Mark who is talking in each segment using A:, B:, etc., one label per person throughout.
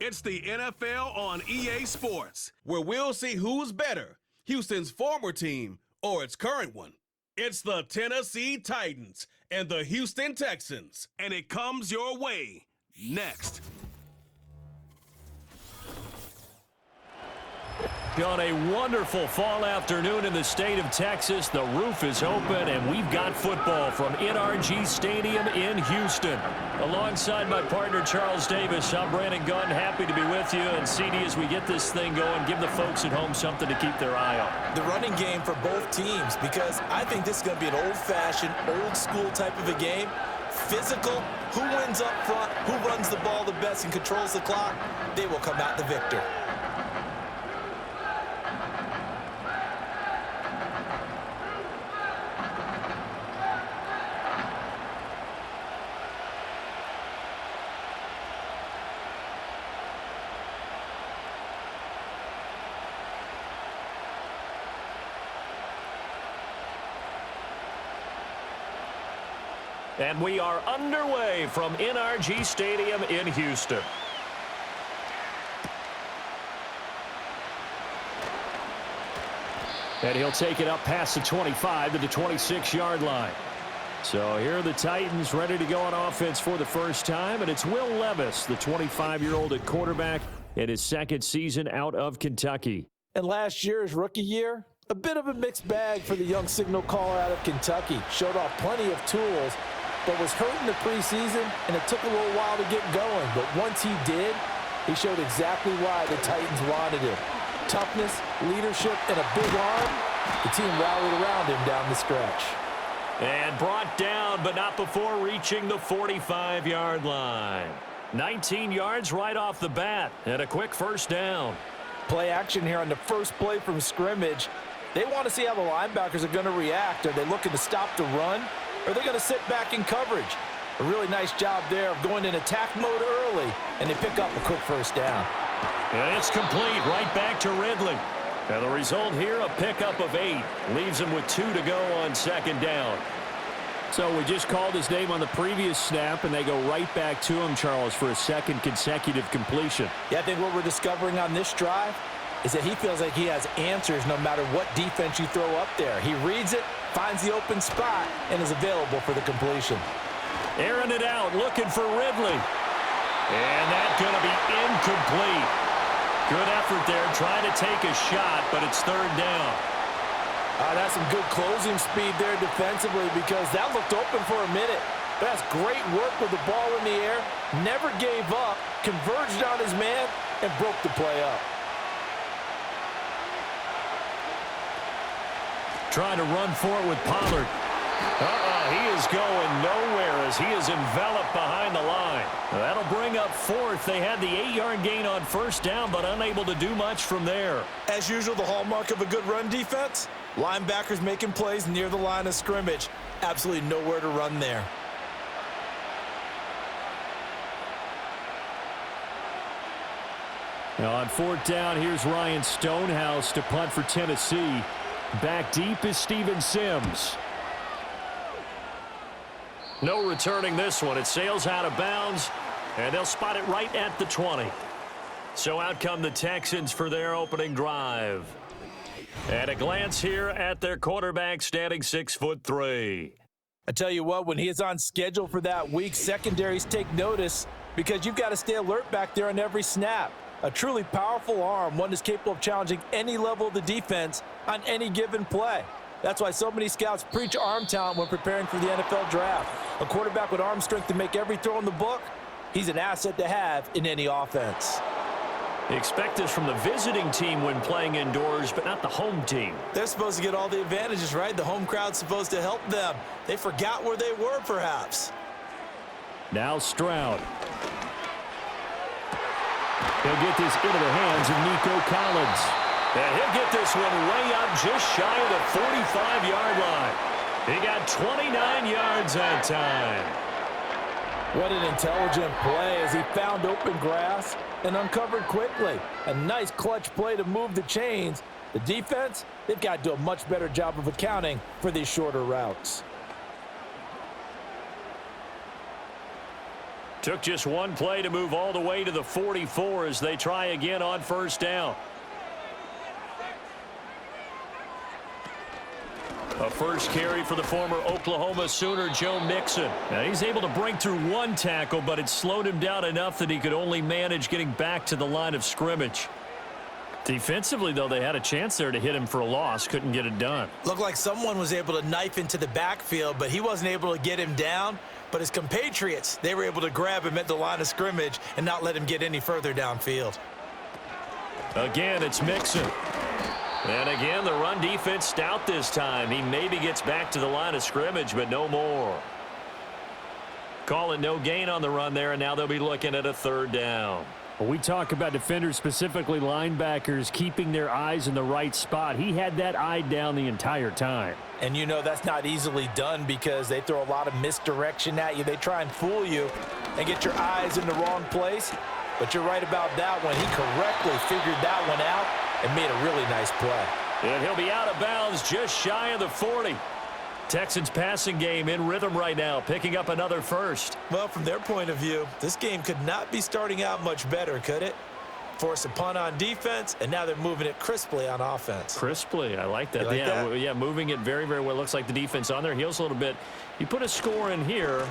A: It's the NFL on EA Sports, where we'll see who's better, Houston's former team or its current one. It's the Tennessee Titans and the Houston Texans, and it comes your way next.
B: On a wonderful fall afternoon in the state of Texas, the roof is open, and we've got football from NRG Stadium in Houston. Alongside my partner, Charles Davis, I'm Brandon Gunn, happy to be with you. And CD, as we get this thing going, give the folks at home something to keep their eye on.
C: The running game for both teams, because I think this is going to be an old-fashioned, old-school type of a game. Physical, who wins up front, who runs the ball the best and controls the clock, they will come out the victor.
B: And we are underway from NRG Stadium in Houston. And he'll take it up past the 25 to the 26-yard line. So here are the Titans ready to go on offense for the first time. And it's Will Levis, the 25-year-old at quarterback, in his second season out of Kentucky.
C: And last year's rookie year, a bit of a mixed bag for the young signal caller out of Kentucky. Showed off plenty of tools, but was hurt in the preseason, and it took a little while to get going. But once he did, he showed exactly why the Titans wanted him. Toughness, leadership, and a big arm. The team rallied around him down the stretch.
B: And brought down, but not before reaching the 45-yard line. 19 yards right off the bat, and a quick first down.
C: Play action here on the first play from scrimmage. They want to see how the linebackers are going to react. Are they looking to stop the run? Or are they going to sit back in coverage? A really nice job there of going in attack mode early, and they pick up a quick first down.
B: And it's complete right back to Ridley. And the result here, a pickup of 8. Leaves him with 2 to go on second down. So we just called his name on the previous snap, and they go right back to him, Charles, for a second consecutive completion.
C: Yeah, I think what we're discovering on this drive is that he feels like he has answers no matter what defense you throw up there. He reads it, finds the open spot, and is available for the completion.
B: Airing it out, looking for Ridley. And that's going to be incomplete. Good effort there, trying to take a shot, but it's third down.
C: That's some good closing speed there defensively, because that looked open for a minute. That's great work with the ball in the air. Never gave up, converged on his man, and broke the play up.
B: Trying to run for it with Pollard. He is going nowhere as he is enveloped behind the line. That'll bring up fourth. They had the 8-yard gain on first down, but unable to do much from there.
C: As usual, the hallmark of a good run defense, linebackers making plays near the line of scrimmage. Absolutely nowhere to run there.
B: Now on fourth down, here's Ryan Stonehouse to punt for Tennessee. Back deep is Steven Sims. No returning this one. It sails out of bounds, and they'll spot it right at the 20. So out come the Texans for their opening drive. And a glance here at their quarterback, standing 6'3".
C: I tell you what, when he is on schedule for that week, secondaries take notice, because you've got to stay alert back there on every snap. A truly powerful arm, one that's capable of challenging any level of the defense on any given play. That's why so many scouts preach arm talent when preparing for the NFL draft. A quarterback with arm strength to make every throw in the book, he's an asset to have in any offense.
B: Expect this from the visiting team when playing indoors, but not the home team.
C: They're supposed to get all the advantages, right? The home crowd's supposed to help them. They forgot where they were, perhaps.
B: Now Stroud. He'll get this into the hands of Nico Collins. And he'll get this one way up just shy of the 45-yard line. He got 29 yards that time.
C: What an intelligent play as he found open grass and uncovered quickly. A nice clutch play to move the chains. The defense, they've got to do a much better job of accounting for these shorter routes.
B: Took just one play to move all the way to the 44 as they try again on first down. A first carry for the former Oklahoma Sooner, Joe Mixon. Now he's able to break through one tackle, but it slowed him down enough that he could only manage getting back to the line of scrimmage. Defensively, though, they had a chance there to hit him for a loss. Couldn't get it done.
C: Looked like someone was able to knife into the backfield, but he wasn't able to get him down. But his compatriots, they were able to grab him at the line of scrimmage and not let him get any further downfield.
B: Again, it's Mixon. And again, the run defense stout this time. He maybe gets back to the line of scrimmage, but no more. Calling no gain on the run there, and now they'll be looking at a third down.
D: When we talk about defenders, specifically linebackers, keeping their eyes in the right spot, he had that eye down the entire time.
C: And you know that's not easily done because they throw a lot of misdirection at you. They try and fool you and get your eyes in the wrong place. But you're right about that one. He correctly figured that one out and made a really nice play.
B: And he'll be out of bounds just shy of the 40. Texans passing game in rhythm right now, picking up another first.
C: Well, from their point of view, this game could not be starting out much better, could it? Force a punt on defense, and now they're moving it crisply on offense.
B: Crisply, I like that.
C: You like that?
B: Yeah, moving it very, very well. Looks like the defense on their heels a little bit. You put a score in here,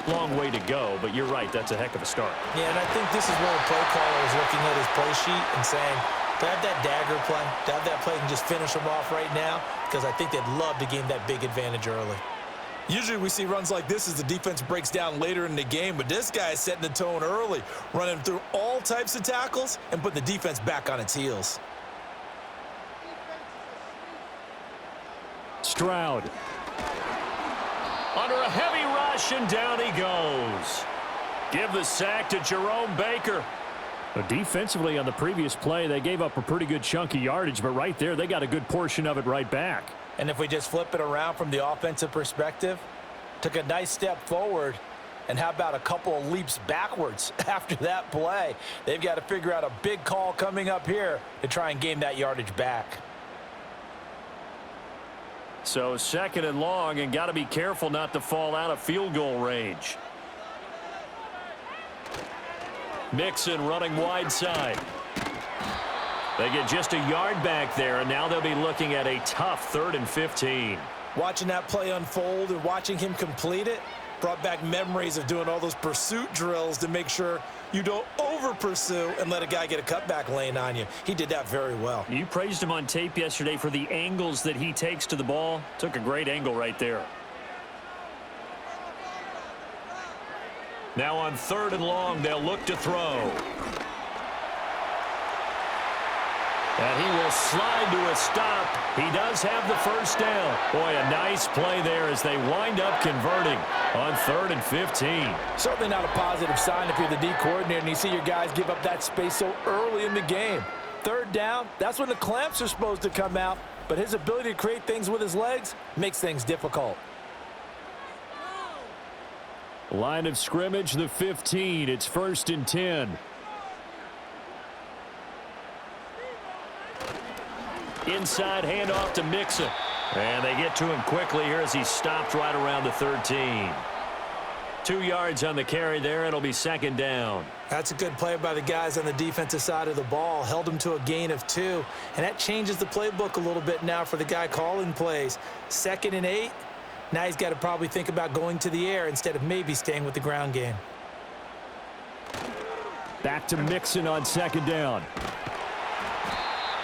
B: long way to go, but you're right, that's a heck of a start.
C: Yeah, and I think this is where the play caller is looking at his play sheet and saying, to have that dagger play, to have that play and just finish them off right now, because I think they'd love to gain that big advantage early. Usually we see runs like this as the defense breaks down later in the game, but this guy is setting the tone early, running through all types of tackles and putting the defense back on its heels.
D: Stroud.
B: Under a heavy rush, and down he goes. Give the sack to Jerome Baker.
D: But defensively on the previous play, they gave up a pretty good chunk of yardage, but right there, they got a good portion of it right back.
C: And if we just flip it around from the offensive perspective, took a nice step forward, and how about a couple of leaps backwards after that play? They've got to figure out a big call coming up here to try and gain that yardage back.
B: So second and long, and got to be careful not to fall out of field goal range. Mixon running wide side. They get just a yard back there, and now they'll be looking at a tough 3rd and 15.
C: Watching that play unfold and watching him complete it brought back memories of doing all those pursuit drills to make sure you don't over-pursue and let a guy get a cutback lane on you. He did that very well.
B: You praised him on tape yesterday for the angles that he takes to the ball. Took a great angle right there. Now on 3rd and long, they'll look to throw. And he will slide to a stop. He does have the first down. Boy, a nice play there as they wind up converting on 3rd and 15.
C: Certainly not a positive sign if you're the D coordinator and you see your guys give up that space so early in the game. 3rd down, that's when the clamps are supposed to come out, but his ability to create things with his legs makes things difficult.
D: Line of scrimmage, the 15. It's 1st and 10.
B: Inside handoff to Mixon. And they get to him quickly here as he stopped right around the 13. 2 yards on the carry there. It'll be 2nd down.
C: That's a good play by the guys on the defensive side of the ball. Held him to a gain of 2. And that changes the playbook a little bit now for the guy calling plays. 2nd and 8. Now he's got to probably think about going to the air instead of maybe staying with the ground game.
D: Back to Mixon on 2nd down.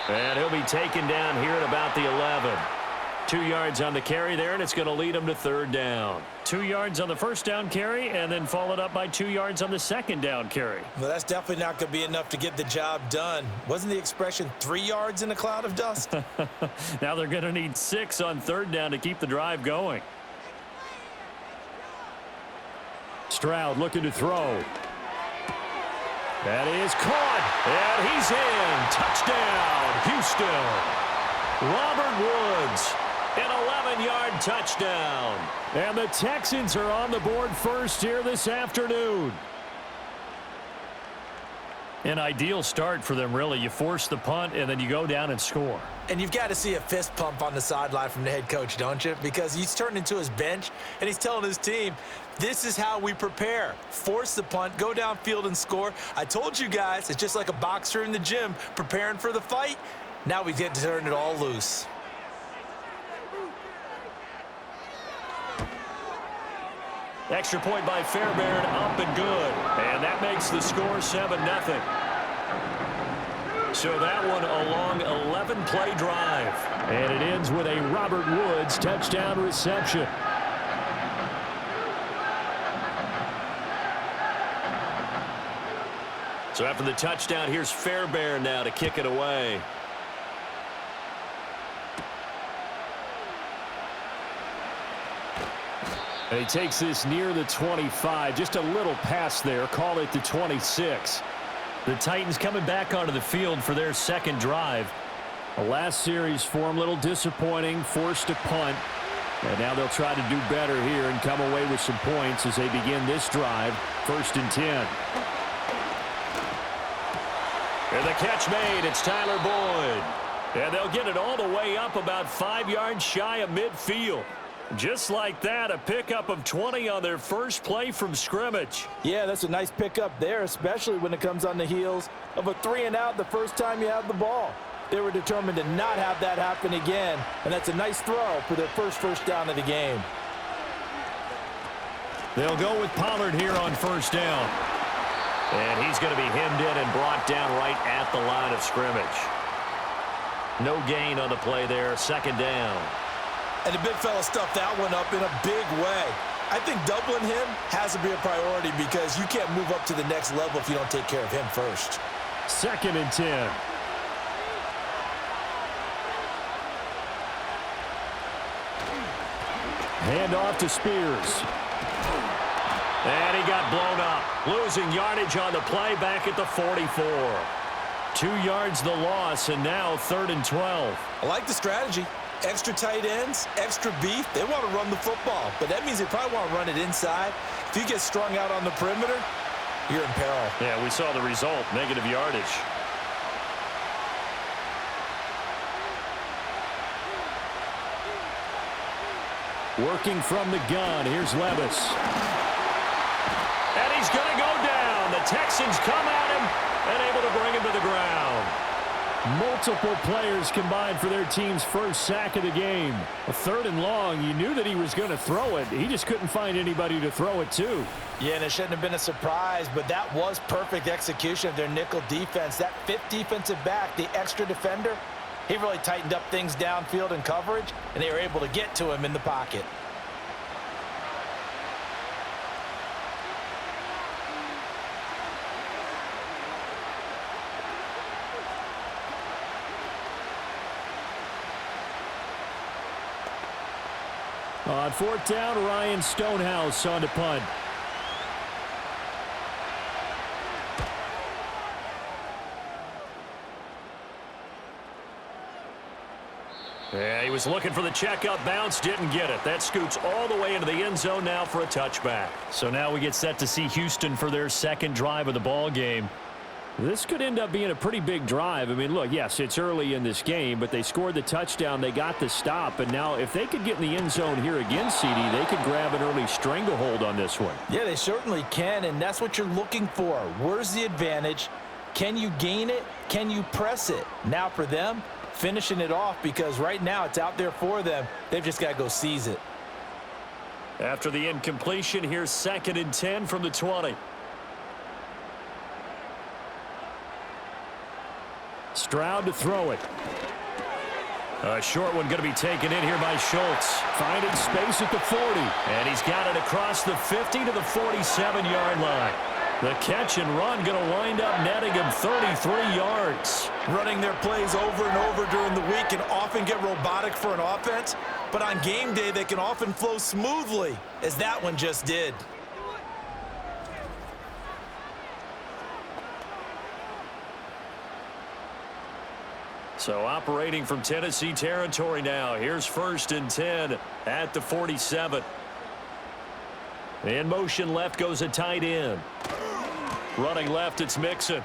B: And he'll be taken down here at about the 11. 2 yards on the carry there, and it's going to lead him to 3rd down. 2 yards on the first down carry, and then followed up by 2 yards on the 2nd down carry.
C: Well, that's definitely not going to be enough to get the job done. Wasn't the expression 3 yards in a cloud of dust?
B: Now they're going to need 6 on 3rd down to keep the drive going.
D: Stroud looking to throw.
B: That is caught, and he's in. Touchdown, Houston. Robert Woods, an 11-yard touchdown.
D: And the Texans are on the board first here this afternoon.
B: An ideal start for them, really. You force the punt, and then you go down and score.
C: And you've got to see a fist pump on the sideline from the head coach, don't you? Because he's turned into his bench, and he's telling his team, this is how we prepare. Force the punt, go downfield and score. I told you guys, it's just like a boxer in the gym preparing for the fight. Now we get to turn it all loose.
B: Extra point by Fairbairn, up and good. And that makes the score 7-0. So that one a long 11-play drive.
D: And it ends with a Robert Woods touchdown reception.
B: So after the touchdown, here's Fairbairn now to kick it away.
D: And he takes this near the 25, just a little past there, call it the 26.
B: The Titans coming back onto the field for their second drive.
D: The last series for him, a little disappointing, forced a punt. And now they'll try to do better here and come away with some points as they begin this drive, 1st and 10.
B: And the catch made, it's Tyler Boyd. And they'll get it all the way up about 5 yards shy of midfield. Just like that, a pickup of 20 on their first play from scrimmage.
C: Yeah, that's a nice pickup there, especially when it comes on the heels of a 3-and-out the first time you have the ball. They were determined to not have that happen again, and that's a nice throw for their first down of the game.
B: They'll go with Pollard here on 1st down. And he's going to be hemmed in and brought down right at the line of scrimmage. No gain on the play there, 2nd down.
C: And the big fella stuffed that one up in a big way. I think doubling him has to be a priority because you can't move up to the next level if you don't take care of him first.
D: 2nd and 10. Hand off to Spears.
B: And he got blown up. Losing yardage on the play back at the 44. 2 yards the loss, and now 3rd and 12.
C: I like the strategy. Extra tight ends, extra beef. They want to run the football, but that means they probably want to run it inside. If you get strung out on the perimeter, you're in peril.
B: Yeah, we saw the result, negative yardage.
D: Working from the gun, here's Levis.
B: And he's going to go down. The Texans come at him and able to bring him to the ground.
D: Multiple players combined for their team's first sack of the game. A 3rd and long, you knew that he was going to throw it. He just couldn't find anybody to throw it to.
C: Yeah, and it shouldn't have been a surprise, but that was perfect execution of their nickel defense. That 5th defensive back, the extra defender, he really tightened up things downfield in coverage, and they were able to get to him in the pocket.
D: On 4th down, Ryan Stonehouse on to punt.
B: Yeah, he was looking for the checkup bounce, didn't get it. That scoots all the way into the end zone now for a touchback. So now we get set to see Houston for their second drive of the ball game.
D: This could end up being a pretty big drive. I mean, look, yes, it's early in this game, but they scored the touchdown. They got the stop. And now if they could get in the end zone here again, CD, they could grab an early stranglehold on this one.
C: Yeah, they certainly can, and that's what you're looking for. Where's the advantage? Can you gain it? Can you press it? Now for them, finishing it off because right now it's out there for them. They've just got to go seize it.
B: After the incompletion, here's 2nd and 10 from the 20.
D: Stroud to throw it.
B: A short one going to be taken in here by Schultz.
D: Finding space at the 40.
B: And he's got it across the 50 to the 47-yard line. The catch and run going to wind up netting him 33 yards.
C: Running their plays over and over during the week can often get robotic for an offense, but on game day they can often flow smoothly, as that one just did.
B: So operating from Tennessee territory now. Here's 1st and 10 at the 47. In motion left goes a tight end. Running left, it's Mixon.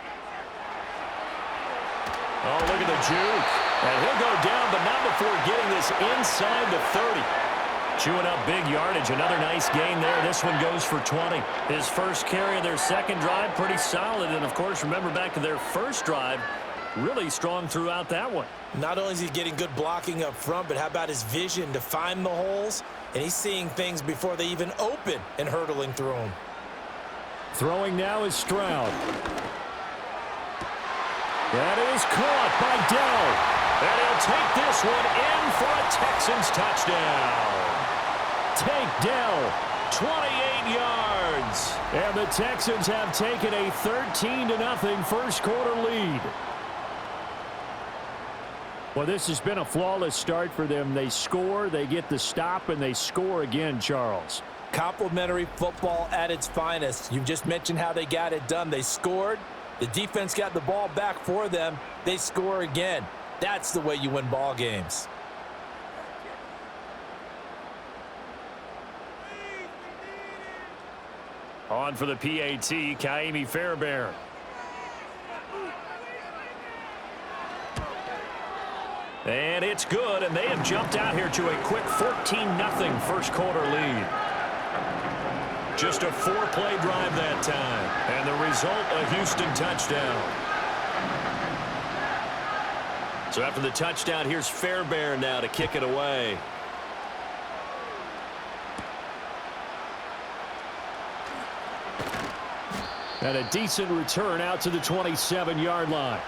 B: Oh, look at the juke. And he'll go down, but not before getting this inside the 30. Chewing up big yardage. Another nice gain there. This one goes for 20. His first carry of their second drive, pretty solid. And, of course, remember back to their first drive, really strong throughout that one.
C: Not only is he getting good blocking up front, but how about his vision to find the holes? And he's seeing things before they even open and hurtling through them.
D: Throwing now is Stroud. That is caught by Dell.
B: And he'll take this one in for a Texans touchdown.
D: Take Dell.
B: 28 yards.
D: And the Texans have taken a 13-0 first quarter lead. Well, this has been a flawless start for them. They score, they get the stop, and they score again, Charles.
C: Complimentary football at its finest. You just mentioned how they got it done. They scored. The defense got the ball back for them. They score again. That's the way you win ball games.
B: On for the PAT, Kaimi Fairbairn. And it's good, and they have jumped out here to a quick 14-0 first quarter lead. Just a 4-play drive that time. And the result, a Houston touchdown. So after the touchdown, here's Fairbairn now to kick it away.
D: And a decent return out to the 27-yard line.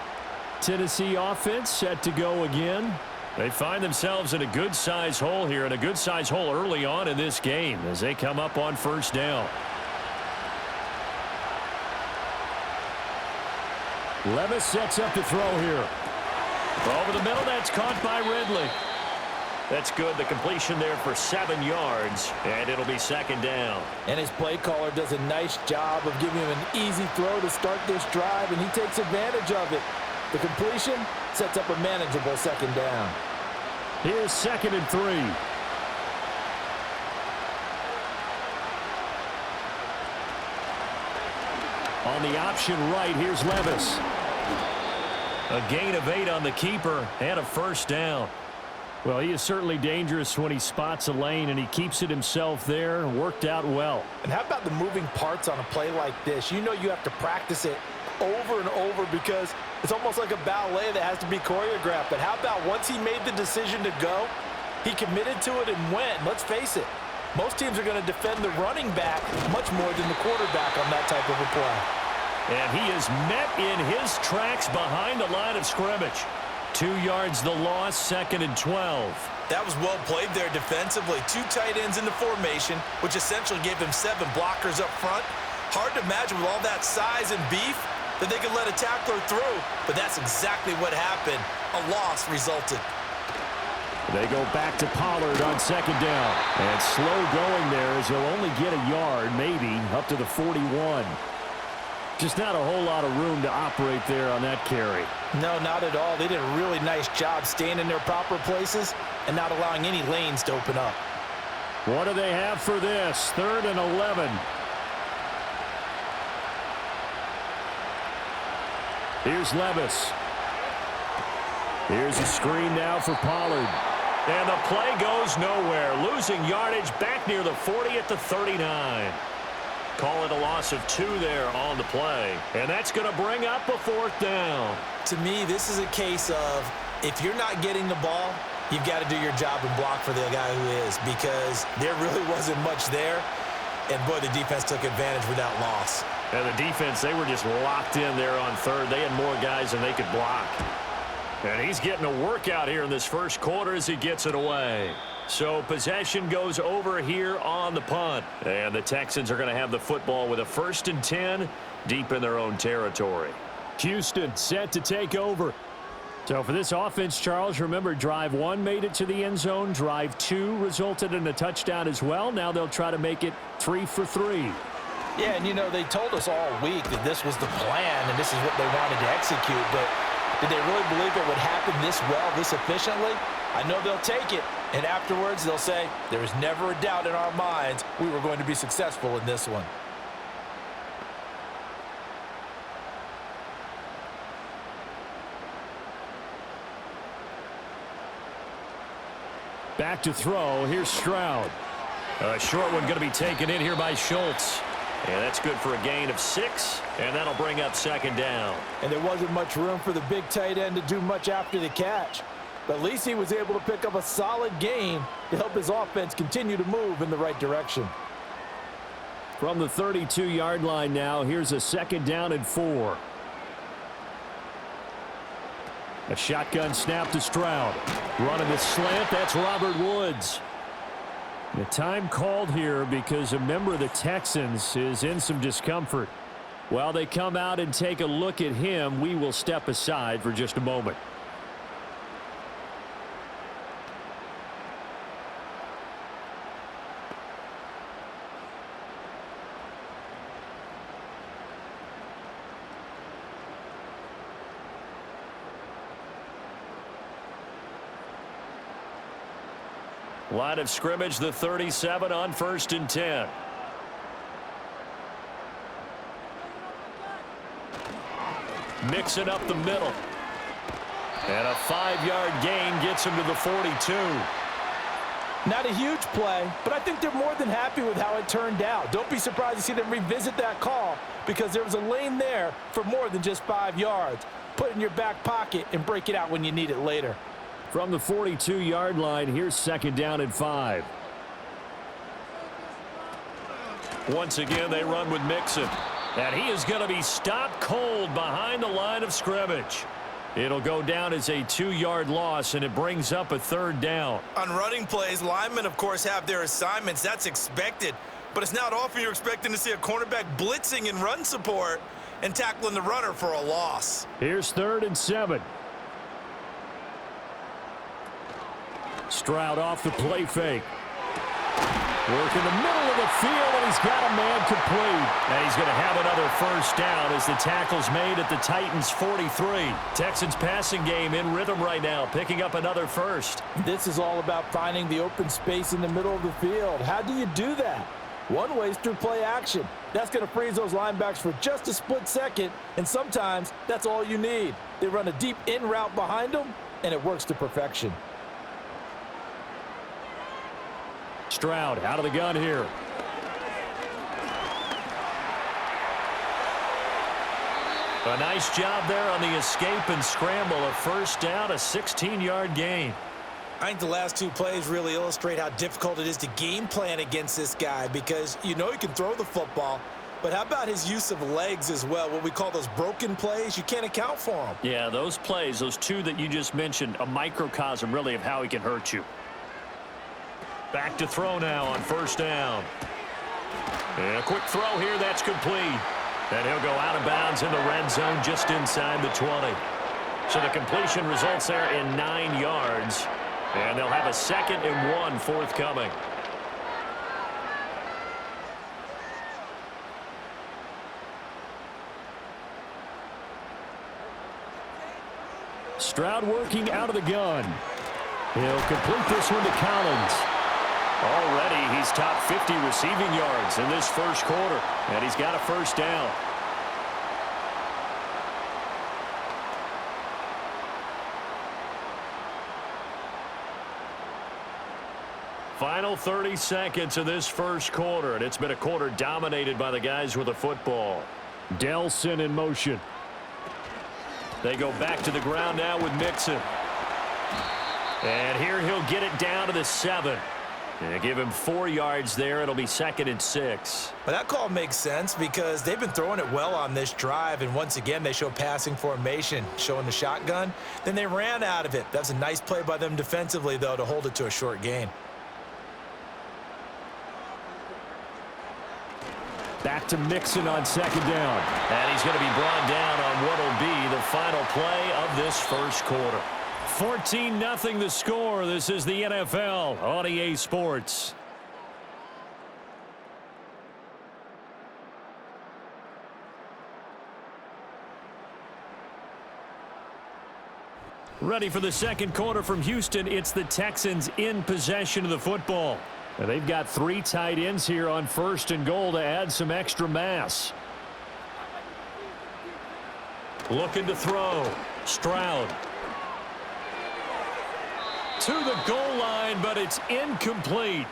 D: Tennessee offense set to go again.
B: They find themselves in a good-sized hole here, and a good-sized hole early on in this game as they come up on first down.
D: Levis sets up to throw here.
B: Over the middle, that's caught by Ridley. That's good. The completion there for 7 yards, and it'll be second down.
C: And his play caller does a nice job of giving him an easy throw to start this drive, and he takes advantage of it. The completion sets up a manageable second down.
D: Here's 2nd and 3. On the option right, here's Levis.
B: A gain of 8 on the keeper and a first down.
D: Well, he is certainly dangerous when he spots a lane, and he keeps it himself there. Worked out well.
C: And how about the moving parts on a play like this? You know you have to practice it over and over because it's almost like a ballet that has to be choreographed. But how about once he made the decision to go, he committed to it and went. Let's face it, most teams are going to defend the running back much more than the quarterback on that type of a play.
B: And he is met in his tracks behind the line of scrimmage. 2 yards the loss, 2nd and 12.
C: That was well played there defensively. 2 tight ends in the formation, which essentially gave him 7 blockers up front. Hard to imagine with all that size and beef that they could let a tackler through, but that's exactly what happened. A loss resulted.
D: They go back to Pollard on 2nd down. And slow going there as he'll only get a yard, maybe, up to the 41. Just not a whole lot of room to operate there on that carry.
C: No, not at all. They did a really nice job staying in their proper places and not allowing any lanes to open up.
D: What do they have for this? 3rd and 11. Here's Levis. Here's a screen now for Pollard.
B: And the play goes nowhere. Losing yardage back near the 40 at the 39. Call it a loss of 2 there on the play. And that's going to bring up a 4th down.
C: To me, this is a case of if you're not getting the ball, you've got to do your job and block for the guy who is, because there really wasn't much there. And, boy, the defense took advantage with that loss.
B: And the defense, they were just locked in there on 3rd. They had more guys than they could block. And he's getting a workout here in this first quarter as he gets it away. So possession goes over here on the punt. And the Texans are going to have the football with a 1st and 10 deep in their own territory.
D: Houston set to take over. So for this offense, Charles, remember drive 1 made it to the end zone. Drive 2 resulted in a touchdown as well. Now they'll try to make it 3 for 3.
C: Yeah, and you know, they told us all week that this was the plan and this is what they wanted to execute. But did they really believe it would happen this well, this efficiently? I know they'll take it. And afterwards, they'll say, there was never a doubt in our minds we were going to be successful in this one.
B: Back to throw. Here's Stroud. A short one going to be taken in here by Schultz. And that's good for a gain of 6, and that'll bring up second down.
C: And there wasn't much room for the big tight end to do much after the catch. But at least he was able to pick up a solid gain to help his offense continue to move in the right direction.
D: From the 32-yard line now, here's a second down and 4. A shotgun snap to Stroud. Running the slant, that's Robert Woods. The time called here because a member of the Texans is in some discomfort. While they come out and take a look at him, we will step aside for just a moment.
B: Line of scrimmage, the 37 on 1st and 10. Mixing up the middle. And a 5-yard gain gets him to the 42.
C: Not a huge play, but I think they're more than happy with how it turned out. Don't be surprised to see them revisit that call because there was a lane there for more than just 5 yards. Put it in your back pocket and break it out when you need it later.
D: From the 42-yard line, here's second down and 5.
B: Once again, they run with Mixon. And he is going to be stopped cold behind the line of scrimmage. It'll go down as a 2-yard loss, and it brings up a 3rd down.
E: On running plays, linemen, of course, have their assignments. That's expected. But it's not often you're expecting to see a cornerback blitzing in run support and tackling the runner for a loss.
D: Here's 3rd and 7.
B: Stroud off the play fake. Work in the middle of the field, and he's got a man complete. And he's going to have another 1st down as the tackle's made at the Titans' 43. Texans passing game in rhythm right now, picking up another 1st.
C: This is all about finding the open space in the middle of the field. How do you do that? One way is through play action. That's going to freeze those linebackers for just a split second, and sometimes that's all you need. They run a deep in route behind them, and it works to perfection.
B: Stroud out of the gun here. A nice job there on the escape and scramble. A 1st down, a 16-yard gain.
E: I think the last 2 plays really illustrate how difficult it is to game plan against this guy because you know he can throw the football, but how about his use of legs as well? What we call those broken plays, you can't account for them.
B: Yeah, those plays, those 2 that you just mentioned, a microcosm really of how he can hurt you. Back to throw now on 1st down. And a quick throw here, that's complete. And he'll go out of bounds in the red zone just inside the 20. So the completion results there in 9 yards. And they'll have a 2nd and 1 forthcoming.
D: Stroud working out of the gun. He'll complete this one to Collins.
B: Already he's top 50 receiving yards in this 1st quarter. And he's got a 1st down. Final 30 seconds of this 1st quarter, and it's been a quarter dominated by the guys with the football.
D: Delson in motion.
B: They go back to the ground now with Mixon. And here he'll get it down to the 7. And give him 4 yards there. It'll be 2nd and 6.
E: But that call makes sense because they've been throwing it well on this drive, and once again they show passing formation, showing the shotgun. Then they ran out of it. That was a nice play by them defensively, though, to hold it to a short gain.
D: Back to Mixon on 2nd down.
B: And he's going to be brought down on what will be the final play of this 1st quarter. 14-0 the score. This is the NFL on EA Sports. Ready for the 2nd quarter from Houston. It's the Texans in possession of the football.
D: And they've got 3 tight ends here on 1st and goal to add some extra mass.
B: Looking to throw. Stroud. to the goal line, but it's incomplete.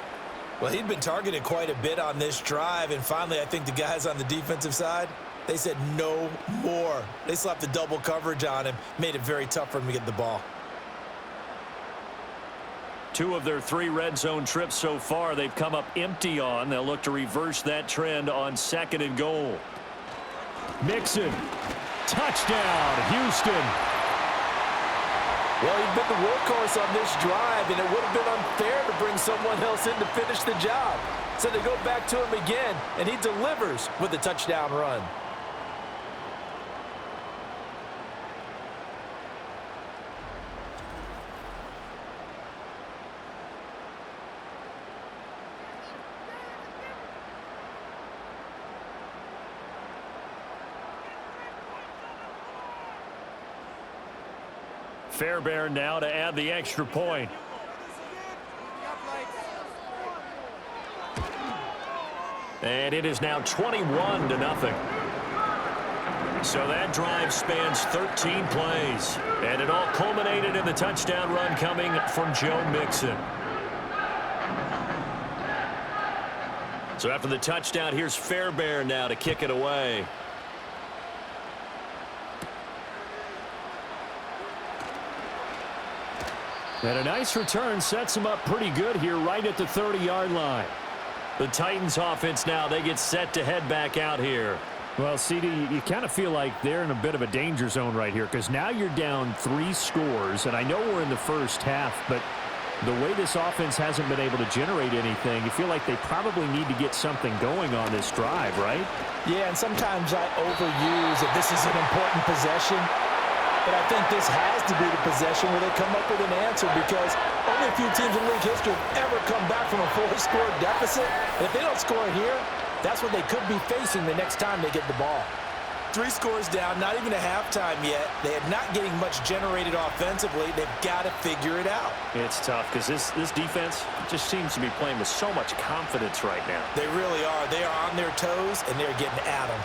E: Well, he'd been targeted quite a bit on this drive, and finally I think the guys on the defensive side, they said no more. They slapped the double coverage on him, made it very tough for him to get the ball.
B: 2 of their 3 red zone trips so far they've come up empty on. They'll look to reverse that trend on 2nd and goal.
D: Mixon. Touchdown, Houston.
C: Well, he's been the workhorse on this drive, and it would have been unfair to bring someone else in to finish the job. So they go back to him again, and he delivers with a touchdown run.
B: Fairbairn now to add the extra point. And it is now 21-0. So that drive spans 13 plays. And it all culminated in the touchdown run coming from Joe Mixon. So after the touchdown, here's Fairbairn now to kick it away.
D: And a nice return sets him up pretty good here right at the 30-yard line.
B: The Titans offense now, they get set to head back out here.
D: Well, CD, you kind of feel like they're in a bit of a danger zone right here because now you're down 3 scores, and I know we're in the first half, but the way this offense hasn't been able to generate anything, you feel like they probably need to get something going on this drive, right?
C: Yeah, and sometimes I overuse that this is an important possession. But I think this has to be the possession where they come up with an answer because only a few teams in league history have ever come back from a 4-score deficit. And if they don't score here, that's what they could be facing the next time they get the ball.
E: 3 scores down, not even a halftime yet. They are not getting much generated offensively. They've got to figure it out.
B: It's tough because this defense just seems to be playing with so much confidence right now.
E: They really are. They are on their toes, and they're getting at them.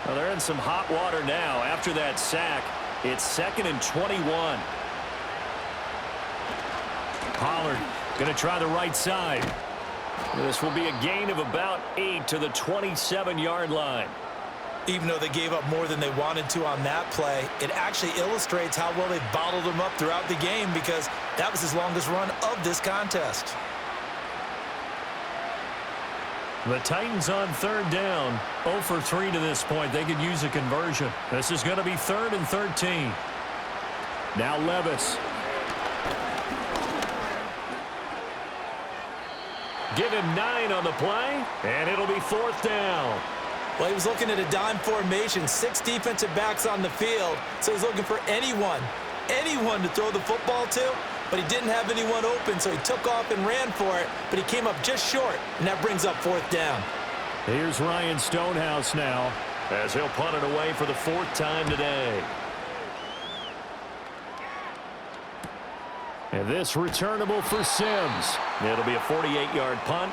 B: Well, they're in some hot water now. After that sack, it's 2nd and 21. Pollard going to try the right side. This will be a gain of about 8 to the 27-yard line.
E: Even though they gave up more than they wanted to on that play, it actually illustrates how well they've bottled them up throughout the game because that was his longest run of this contest.
B: The Titans on 3rd down, 0 for 3 to this point. They could use a conversion. This is going to be 3rd and 13.
D: Now Levis.
B: Give him 9 on the play, and it'll be 4th down.
E: Well, he was looking at a dime formation, 6 defensive backs on the field, so he's looking for anyone to throw the football to. But he didn't have anyone open, so he took off and ran for it, but he came up just short, and that brings up 4th down.
D: Here's Ryan Stonehouse now,
B: as he'll punt it away for the 4th time today.
D: And this returnable for Sims.
B: It'll be a 48-yard punt,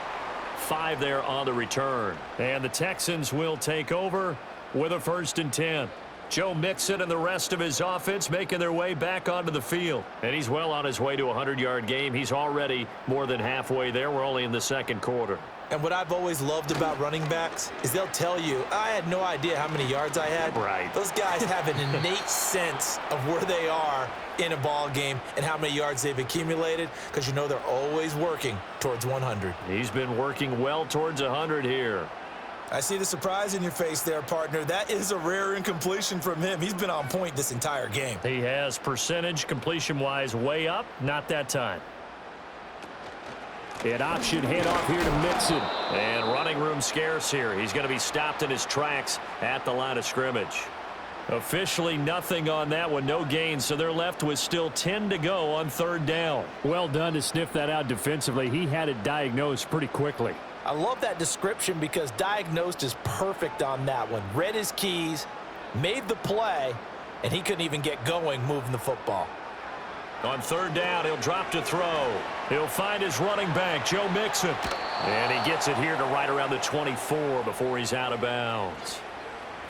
B: 5 there on the return. And the Texans will take over with a 1st and 10. Joe Mixon and the rest of his offense making their way back onto the field. And he's well on his way to a 100-yard game. He's already more than halfway there. We're only in the 2nd quarter.
E: And what I've always loved about running backs is they'll tell you, I had no idea how many yards I had.
B: Right.
E: Those guys have an innate sense of where they are in a ball game and how many yards they've accumulated because you know they're always working towards 100.
B: He's been working well towards 100 here.
E: I see the surprise in your face there, partner. That is a rare incompletion from him. He's been on point this entire game.
B: He has percentage completion-wise way up. Not that time.
D: An option handoff here to Mixon.
B: And running room scarce here. He's going to be stopped in his tracks at the line of scrimmage. Officially nothing on that one. No gain. So they're left with still 10 to go on 3rd down.
D: Well done to sniff that out defensively. He had it diagnosed pretty quickly.
C: I love that description because diagnosed is perfect on that one. Read his keys, made the play, and he couldn't even get going moving the football.
B: On 3rd down, he'll drop to throw. He'll find his running back, Joe Mixon. And he gets it here to right around the 24 before he's out of bounds.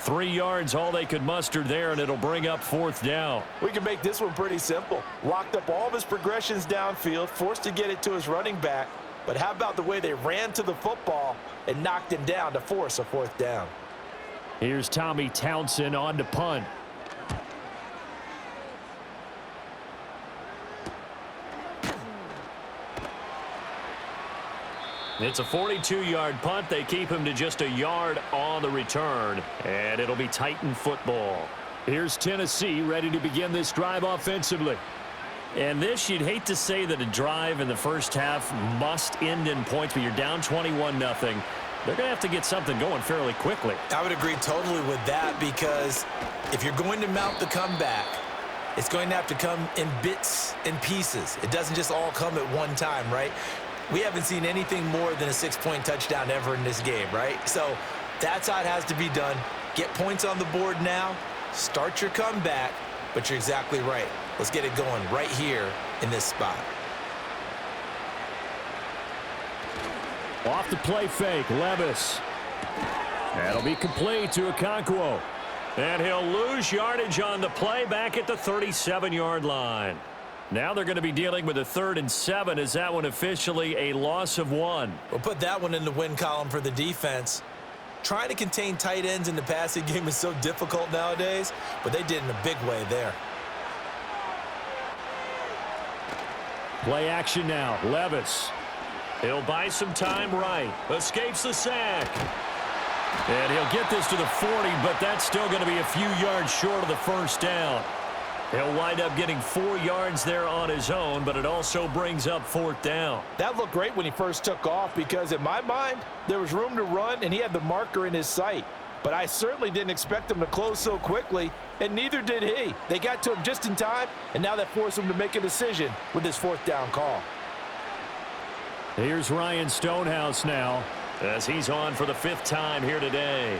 B: 3 yards, all they could muster there, and it'll bring up 4th down.
C: We can make this one pretty simple. Locked up all of his progressions downfield, forced to get it to his running back. But how about the way they ran to the football and knocked him down to force a 4th down?
D: Here's Tommy Townsend on to punt.
B: It's a 42-yard punt. They keep him to just a yard on the return, and it'll be Titan football.
D: Here's Tennessee ready to begin this drive offensively.
B: And this, you'd hate to say that a drive in the first half must end in points, but you're down 21-0. They're going to have to get something going fairly quickly.
E: I would agree totally with that, because if you're going to mount the comeback, it's going to have to come in bits and pieces. It doesn't just all come at one time, right? We haven't seen anything more than a 6-point touchdown ever in this game, right? So that's how it has to be done. Get points on the board now. Start your comeback, but you're exactly right. Let's get it going right here in this spot.
D: Off the play fake, Levis. That'll be complete to Okonkwo.
B: And he'll lose yardage on the play back at the 37-yard line. Now they're going to be dealing with a 3rd and 7. Is that one officially a loss of 1?
E: We'll put that one in the win column for the defense. Trying to contain tight ends in the passing game is so difficult nowadays, but they did in a big way there.
D: Play action now, Levis.
B: He'll buy some time right. Escapes the sack. And he'll get this to the 40, but that's still going to be a few yards short of the 1st down. He'll wind up getting 4 yards there on his own, but it also brings up 4th down.
C: That looked great when he first took off, because in my mind, there was room to run and he had the marker in his sight. But I certainly didn't expect him to close so quickly, and neither did he. They got to him just in time, and now that forced him to make a decision with his 4th down call.
D: Here's Ryan Stonehouse now,
B: as he's on for the 5th time here today.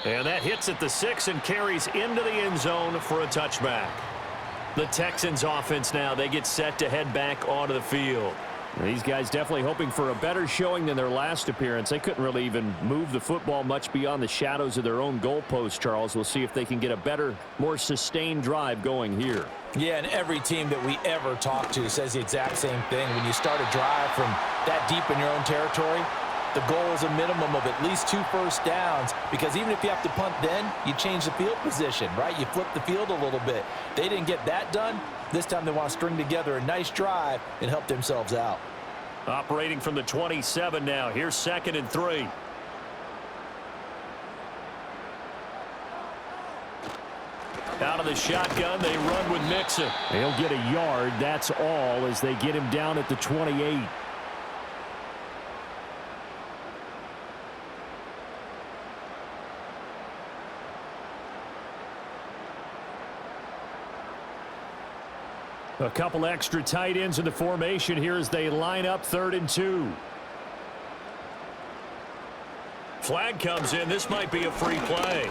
B: And that hits at the 6 and carries into the end zone for a touchback. The Texans offense now, they get set to head back onto the field.
D: These guys definitely hoping for a better showing than their last appearance. They couldn't really even move the football much beyond the shadows of their own goalpost, Charles. We'll see if they can get a better, more sustained drive going here.
C: Yeah, and every team that we ever talk to says the exact same thing. When you start a drive from that deep in your own territory, the goal is a minimum of at least 2 first downs, because even if you have to punt then, you change the field position, right? You flip the field a little bit. They didn't get that done. This time they want to string together a nice drive and help themselves out.
B: Operating from the 27 now. Here's 2nd and 3. Out of the shotgun, they run with Mixon.
D: They'll get a yard, that's all, as they get him down at the 28. A couple extra tight ends in the formation here as they line up 3rd and 2.
B: Flag comes in. This might be a free play.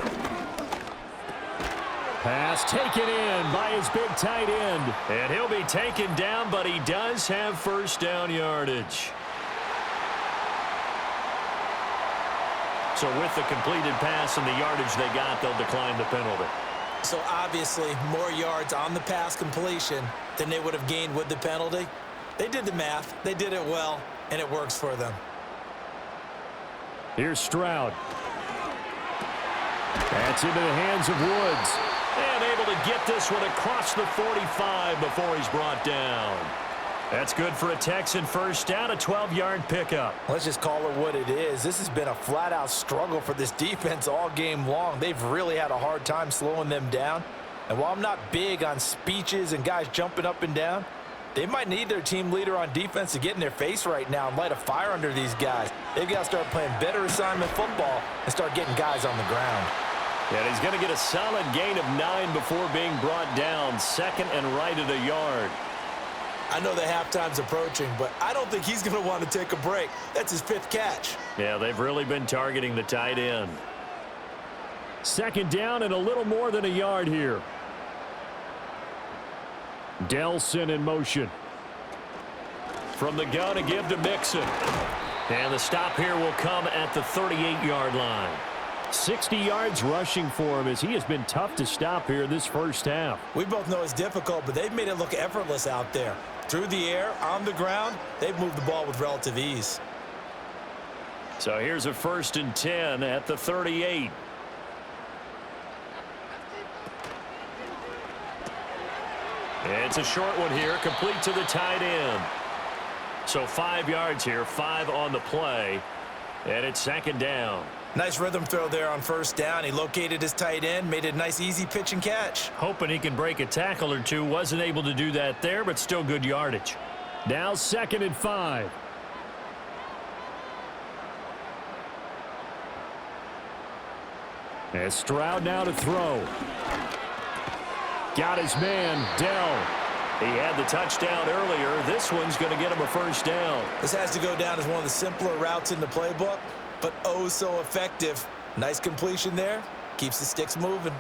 D: Pass taken in by his big tight end.
B: And he'll be taken down, but he does have 1st down yardage. So with the completed pass and the yardage they got, they'll decline the penalty.
E: So obviously more yards on the pass completion than they would have gained with the penalty. They did the math. They did it well, and it works for them.
D: Here's Stroud. That's into the hands of Woods.
B: And able to get this one across the 45 before he's brought down. That's good for a Texan 1st down, a 12-yard pickup.
C: Let's just call it what it is. This has been a flat-out struggle for this defense all game long. They've really had a hard time slowing them down. And while I'm not big on speeches and guys jumping up and down, they might need their team leader on defense to get in their face right now and light a fire under these guys. They've got to start playing better assignment football and start getting guys on the ground.
B: And he's going to get a solid gain of 9 before being brought down. 2nd and right at a yard.
E: I know the halftime's approaching, but I don't think he's going to want to take a break. That's his 5th catch.
B: Yeah, they've really been targeting the tight end.
D: 2nd down and a little more than a yard here.
B: From the gun, a give to Mixon. And the stop here will come at the 38-yard line.
D: 60 yards rushing for him as he has been tough to stop here this first half.
E: We both know it's difficult, but they've made it look effortless out there. Through the air, on the ground, they've moved the ball with relative ease.
B: So here's a 1st and 10 at the 38. It's a short one here, complete to the tight end. So 5 yards here, 5 on the play, and it's 2nd down.
E: Nice rhythm throw there on 1st down. He located his tight end, made it a nice easy pitch and catch.
B: Hoping he can break a tackle or two. Wasn't able to do that there, but still good yardage.
D: Now 2nd and 5. As Stroud now to throw. Got his man, Dell.
B: He had the touchdown earlier. This one's going to get him a 1st down.
E: This has to go down as one of the simpler routes in the playbook, but oh so effective. Nice completion there. Keeps the sticks moving.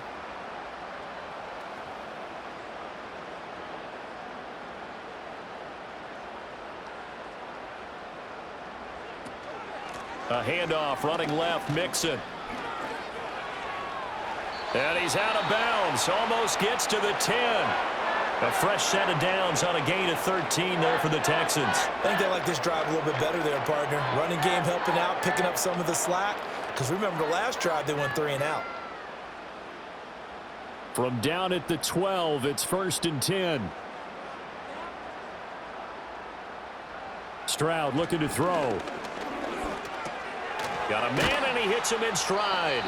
B: A handoff, running left, Mixon. And he's out of bounds. Almost gets to the 10. A fresh set of downs on a gain of 13 there for the Texans.
E: I think they like this drive a little bit better there, partner. Running game helping out, picking up some of the slack. Because remember the last drive, they went 3 and out.
D: From down at the 12, it's 1st and 10. Stroud looking to throw.
B: Got a man, and he hits him in stride.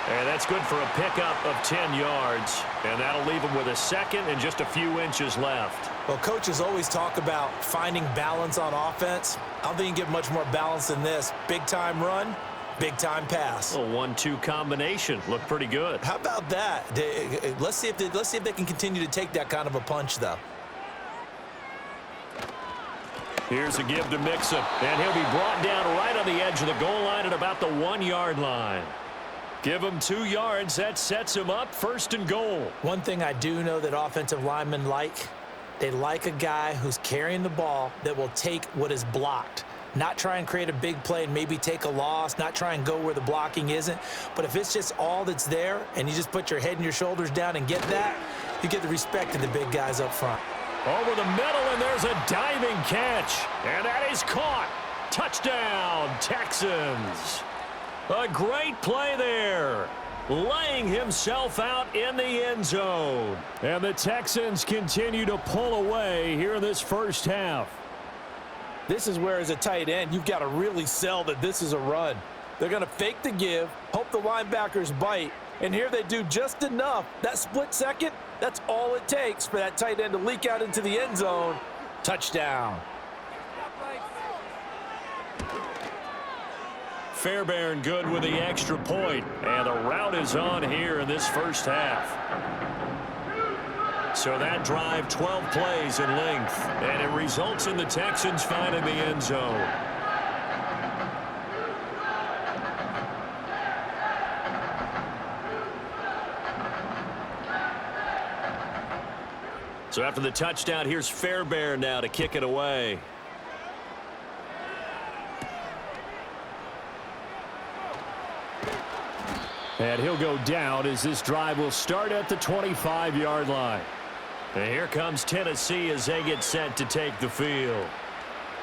B: And that's good for a pickup of 10 yards. And that'll leave him with a 2nd and just a few inches left.
E: Well, coaches always talk about finding balance on offense. I don't think you can get much more balance than this. Big-time run, big-time pass.
B: A 1-2 combination. Looked pretty good.
E: How about that? Let's see if they can continue to take that kind of a punch, though.
B: Here's a give to Mixon. And he'll be brought down right on the edge of the goal line at about the 1-yard line. Give him 2 yards. That sets him up 1st and goal.
E: One thing I do know that offensive linemen like, they like a guy who's carrying the ball that will take what is blocked. Not try and create a big play and maybe take a loss, not try and go where the blocking isn't. But if it's just all that's there and you just put your head and your shoulders down and get that, you get the respect of the big guys up front.
B: Over the middle, and there's a diving catch. And that is caught. Touchdown, Texans. A great play there. Laying himself out in the end zone.
D: And the Texans continue to pull away here in this first half.
C: This is where, as a tight end, you've got to really sell that this is a run. They're going to fake the give, hope the linebackers bite, and here they do just enough. That split second, that's all it takes for that tight end to leak out into the end zone. Touchdown.
B: Fairbairn good with the extra point, and the route is on here in this first half. So that drive, 12 plays in length, and it results in the Texans finding the end zone. So after the touchdown, here's Fairbairn now to kick it away.
D: And he'll go down as this drive will start at the 25-yard line.
B: And here comes Tennessee as they get set to take the field.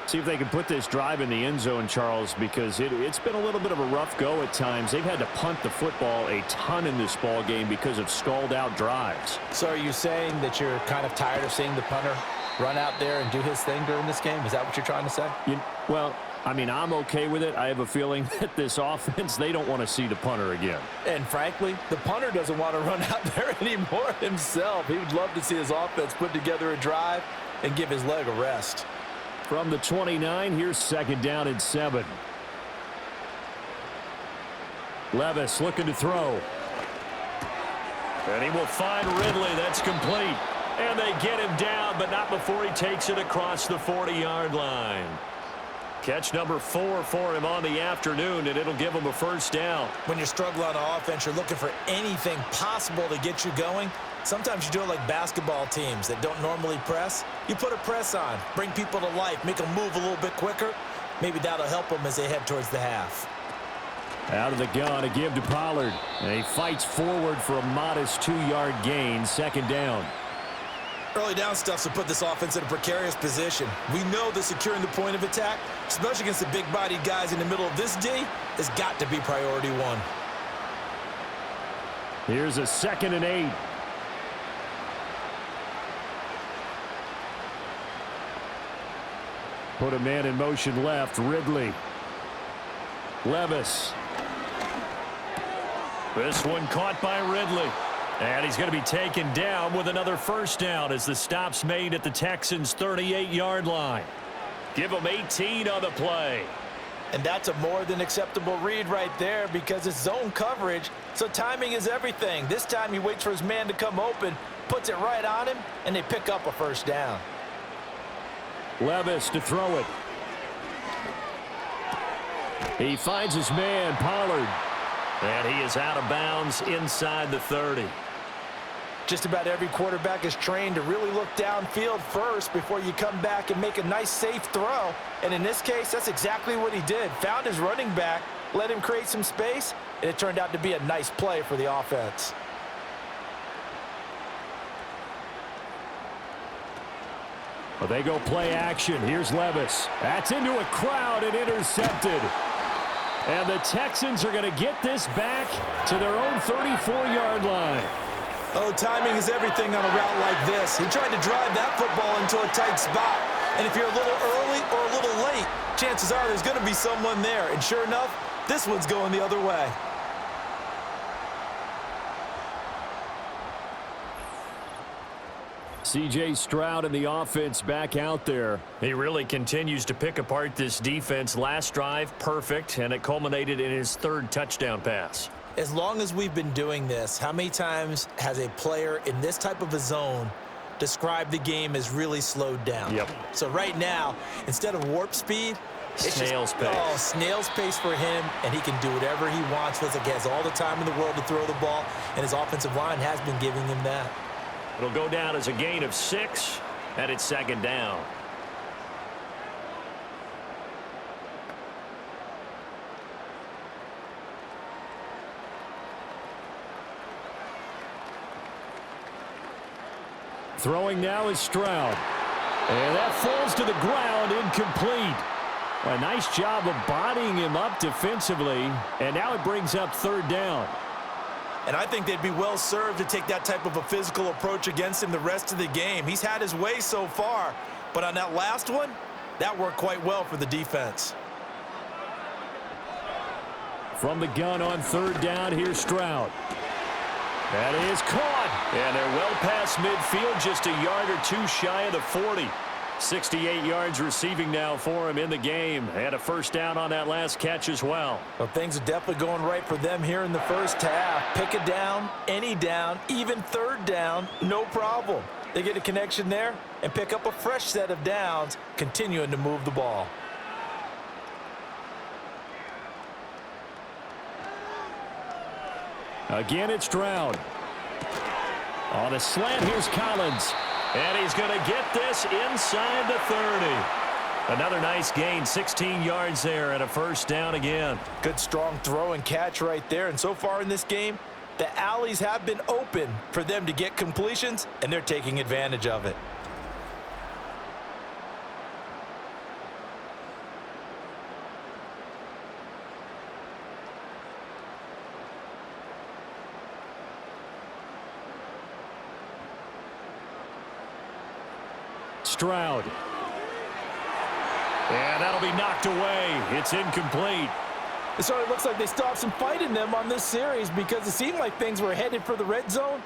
D: See if they can put this drive in the end zone, Charles, because it's been a little bit of a rough go at times. They've had to punt the football a ton in this ball game because of stalled-out drives.
C: So are you saying that you're kind of tired of seeing the punter run out there and do his thing during this game? Is that what you're trying to say?
D: Well, I mean, I'm okay with it. I have a feeling that this offense, they don't want to see the punter again.
C: And frankly, the punter doesn't want to run out there anymore himself. He would love to see his offense put together a drive and give his leg a rest.
D: From the 29, here's 2nd down and 7. Levis looking to throw.
B: And he will find Ridley. That's complete. And they get him down, but not before he takes it across the 40-yard line. Catch number 4 for him on the afternoon, and it'll give him a 1st down.
E: When you're struggling on offense, you're looking for anything possible to get you going. Sometimes you do it like basketball teams that don't normally press. You put a press on, bring people to life, make them move a little bit quicker. Maybe that'll help them as they head towards the half.
D: Out of the gun, a give to Pollard. And he fights forward for a modest 2-yard gain, second down.
E: Early down stuff will put this offense in a precarious position. We know that securing the point of attack, especially against the big-bodied guys in the middle of this D, has got to be priority one.
D: Here's a 2nd and 8. Put a man in motion left, Ridley. Levis.
B: This one caught by Ridley. And he's going to be taken down with another first down as the stop's made at the Texans' 38-yard line. Give them 18 on the play.
E: And that's a more than acceptable read right there because it's zone coverage, so timing is everything. This time he waits for his man to come open, puts it right on him, and they pick up a first down.
D: Levis to throw it. He finds his man, Pollard.
B: And he is out of bounds inside the 30.
E: Just about every quarterback is trained to really look downfield first before you come back and make a nice, safe throw. And in this case, that's exactly what he did. Found his running back, let him create some space, and it turned out to be a nice play for the offense.
D: Well, they go play action. Here's Levis. That's into a crowd and intercepted. And the Texans are going to get this back to their own 34-yard line.
E: Oh, timing is everything on a route like this. He tried to drive that football into a tight spot. And if you're a little early or a little late, chances are there's going to be someone there. And sure enough, this one's going the other way.
D: C.J. Stroud and the offense back out there.
B: He really continues to pick apart this defense. Last drive, perfect, and it culminated in his 3rd touchdown pass.
E: As long as we've been doing this, how many times has a player in this type of a zone described the game as really slowed down?
B: Yep.
E: So right now, instead of warp speed, it's
B: snail's pace.
E: Oh, snail's pace for him, and he can do whatever he wants. Feels like he has all the time in the world to throw the ball, and his offensive line has been giving him that.
B: It'll go down as a gain of 6, and it's 2nd down.
D: Throwing now is Stroud. And that falls to the ground, incomplete. A nice job of bodying him up defensively, and now it brings up 3rd down.
E: And I think they'd be well served to take that type of a physical approach against him the rest of the game. He's had his way so far, but on that last one, that worked quite well for the defense.
D: From the gun on 3rd down, here's Stroud. That is caught.
B: And they're well past midfield, just a yard or 2 shy of the 40. 68 yards receiving now for him in the game. And a first down on that last catch as well.
E: Well, things are definitely going right for them here in the first half. Pick a down, any down, even 3rd down, no problem. They get a connection there and pick up a fresh set of downs, continuing to move the ball.
D: Again, it's Stroud. On a slant, here's Collins.
B: And he's going to get this inside the 30. Another nice gain, 16 yards there, and a first down again.
E: Good strong throw and catch right there. And so far in this game, the alleys have been open for them to get completions, and they're taking advantage of it.
D: Stroud.
B: And that'll be knocked away. It's incomplete.
E: It sort of looks like they stopped some fight in them on this series because it seemed like things were headed for the red zone.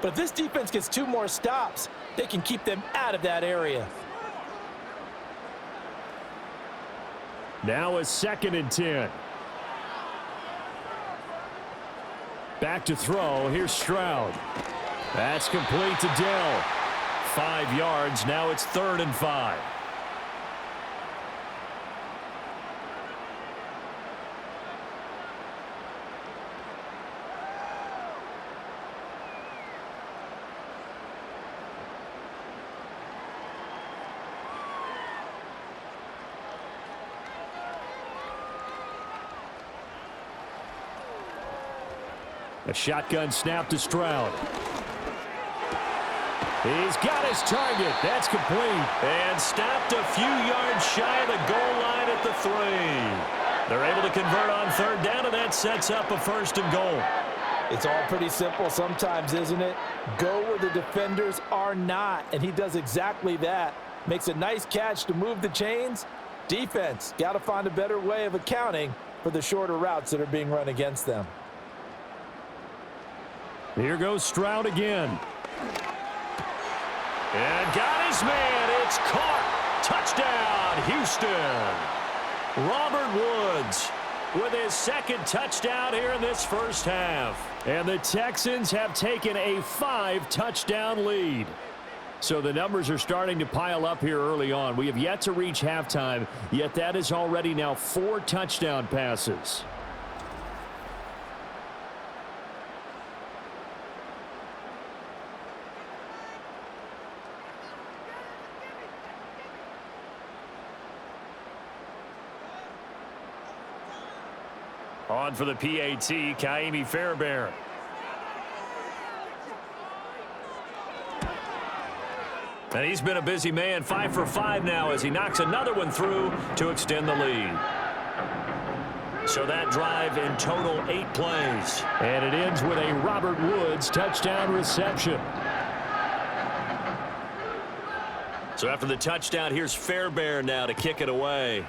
E: But if this defense gets 2 more stops, they can keep them out of that area.
D: Now a 2nd and 10. Back to throw. Here's Stroud. That's complete to Dell.
B: 5 yards. Now it's 3rd and 5.
D: A shotgun snap to Stroud. He's got his target. That's complete.
B: And stopped a few yards shy of the goal line at the 3. They're able to convert on third down, and that sets up a 1st and goal.
E: It's all pretty simple sometimes, isn't it? Go where the defenders are not, and he does exactly that. Makes a nice catch to move the chains. Defense, got to find a better way of accounting for the shorter routes that are being run against them.
D: Here goes Stroud again.
B: And got his man. It's caught. Touchdown, Houston. Robert Woods with his 2nd touchdown here in this first half.
D: And the Texans have taken a 5-touchdown lead. So the numbers are starting to pile up here early on. We have yet to reach halftime, yet that is already now 4 touchdown passes.
B: On for the PAT, Kaimi Fairbairn. And he's been a busy man, 5 for 5 now as he knocks another one through to extend the lead. So that drive in total 8 plays.
D: And it ends with a Robert Woods touchdown reception.
B: So after the touchdown, here's Fairbairn now to kick it away.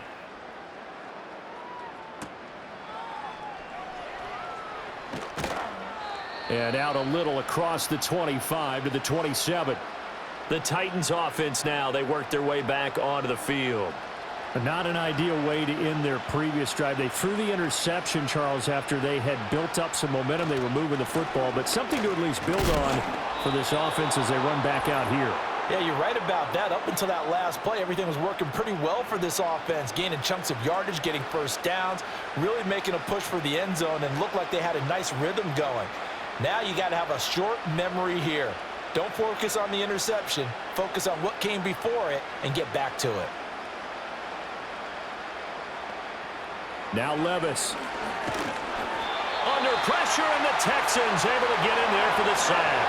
D: And out a little across the 25 to the 27.
B: The Titans offense now, they work their way back onto the field.
D: Not an ideal way to end their previous drive. They threw the interception, Charles, after they had built up some momentum. They were moving the football, but something to at least build on for this offense as they run back out here.
E: Yeah, you're right about that. Up until that last play, everything was working pretty well for this offense, gaining chunks of yardage, getting first downs, really making a push for the end zone, and looked like they had a nice rhythm going. Now you got to have a short memory here. Don't focus on the interception. Focus on what came before it and get back to it.
D: Now Levis.
B: Under pressure, and the Texans able to get in there for the sack.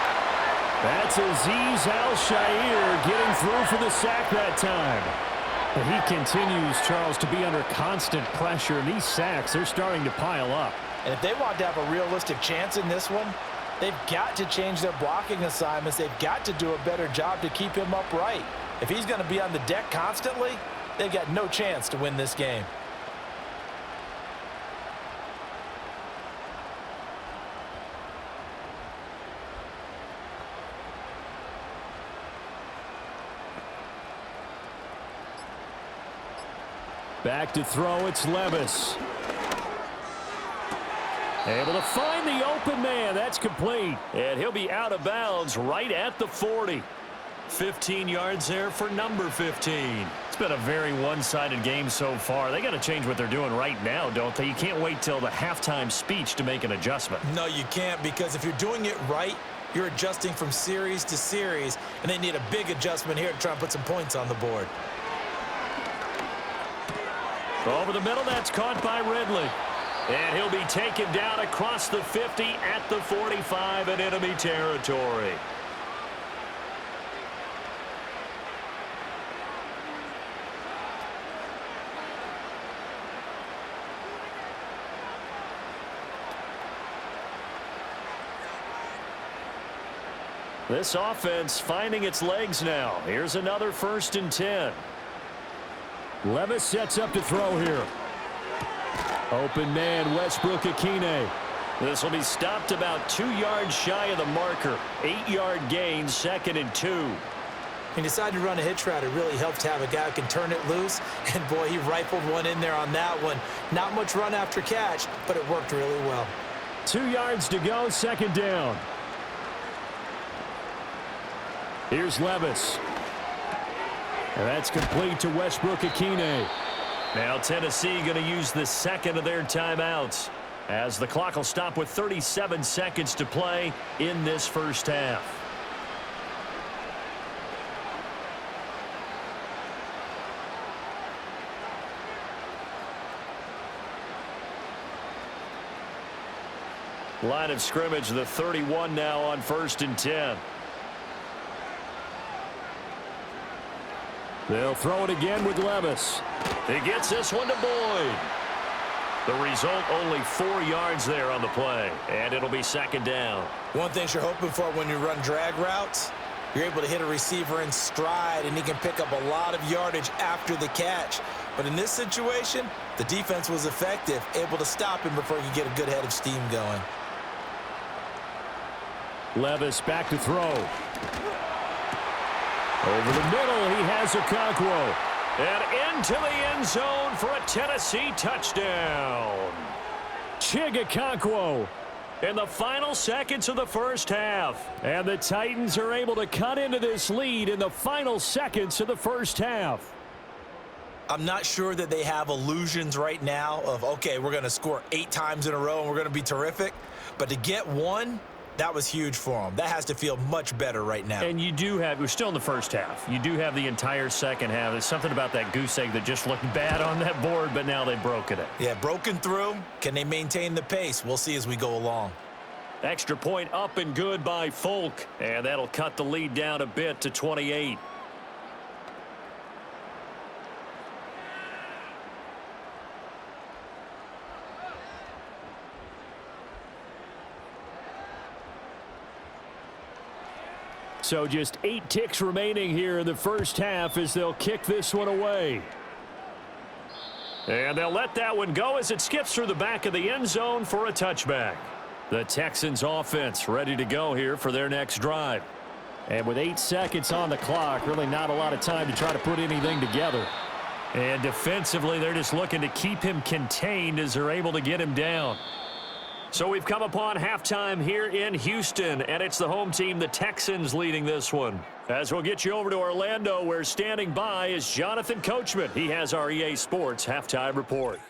D: That's Azeez Al-Shaair getting through for the sack that time. But he continues, Charles, to be under constant pressure, and these sacks, they're starting to pile up.
E: And if they want to have a realistic chance in this one, they've got to change their blocking assignments. They've got to do a better job to keep him upright. If he's going to be on the deck constantly, they've got no chance to win this game.
D: Back to throw, it's Levis. Able to find the open man. That's complete.
B: And he'll be out of bounds right at the 40. 15 yards there for number 15. It's been a very one-sided game so far. They got to change what they're doing right now, don't they? You can't wait till the halftime speech to make an adjustment.
E: No, you can't, because if you're doing it right, you're adjusting from series to series, and they need a big adjustment here to try and put some points on the board.
B: Over the middle, that's caught by Ridley. And he'll be taken down across the 50 at the 45 in enemy territory. This offense finding its legs now. Here's another 1st and 10.
D: Levis sets up to throw here. Open man, Westbrook-Ikhine.
B: This will be stopped about 2 yards shy of the marker. 8-yard gain, 2nd and 2.
E: He decided to run a hitch route. It really helped to have a guy who can turn it loose. And, boy, he rifled one in there on that one. Not much run after catch, but it worked really well.
D: 2 yards to go, 2nd down. Here's Levis. And that's complete to Westbrook-Ikhine.
B: Now Tennessee going to use the 2nd of their timeouts as the clock will stop with 37 seconds to play in this first half. Line of scrimmage, the 31 now on 1st and 10.
D: They'll throw it again with Levis.
B: He gets this one to Boyd. The result, only 4 yards there on the play, and it'll be 2nd down.
E: One thing you're hoping for when you run drag routes, you're able to hit a receiver in stride, and he can pick up a lot of yardage after the catch. But in this situation, the defense was effective, able to stop him before he could get a good head of steam going.
D: Levis back to throw. Over the middle, he has Okonkwo.
B: And into the end zone for a Tennessee touchdown.
D: Okonkwo
B: In the final seconds of the first half.
D: And the Titans are able to cut into this lead in the final seconds of the first half.
E: I'm not sure that they have illusions right now of, okay, we're going to score 8 times in a row and we're going to be terrific. But to get one, that was huge for them. That has to feel much better right now.
B: And you do have, we're still in the first half. You do have the entire second half. There's something about that goose egg that just looked bad on that board, but now they've broken it.
E: Yeah, broken through. Can they maintain the pace? We'll see as we go along.
B: Extra point up and good by Folk. And that'll cut the lead down a bit to 28.
D: So just 8 ticks remaining here in the first half as they'll kick this one away.
B: And they'll let that one go as it skips through the back of the end zone for a touchback. The Texans offense ready to go here for their next drive.
D: And with 8 seconds on the clock, really not a lot of time to try to put anything together.
B: And defensively, they're just looking to keep him contained as they're able to get him down. So we've come upon halftime here in Houston, and it's the home team, the Texans, leading this one. As we'll get you over to Orlando, where standing by is Jonathan Coachman. He has our EA Sports halftime report.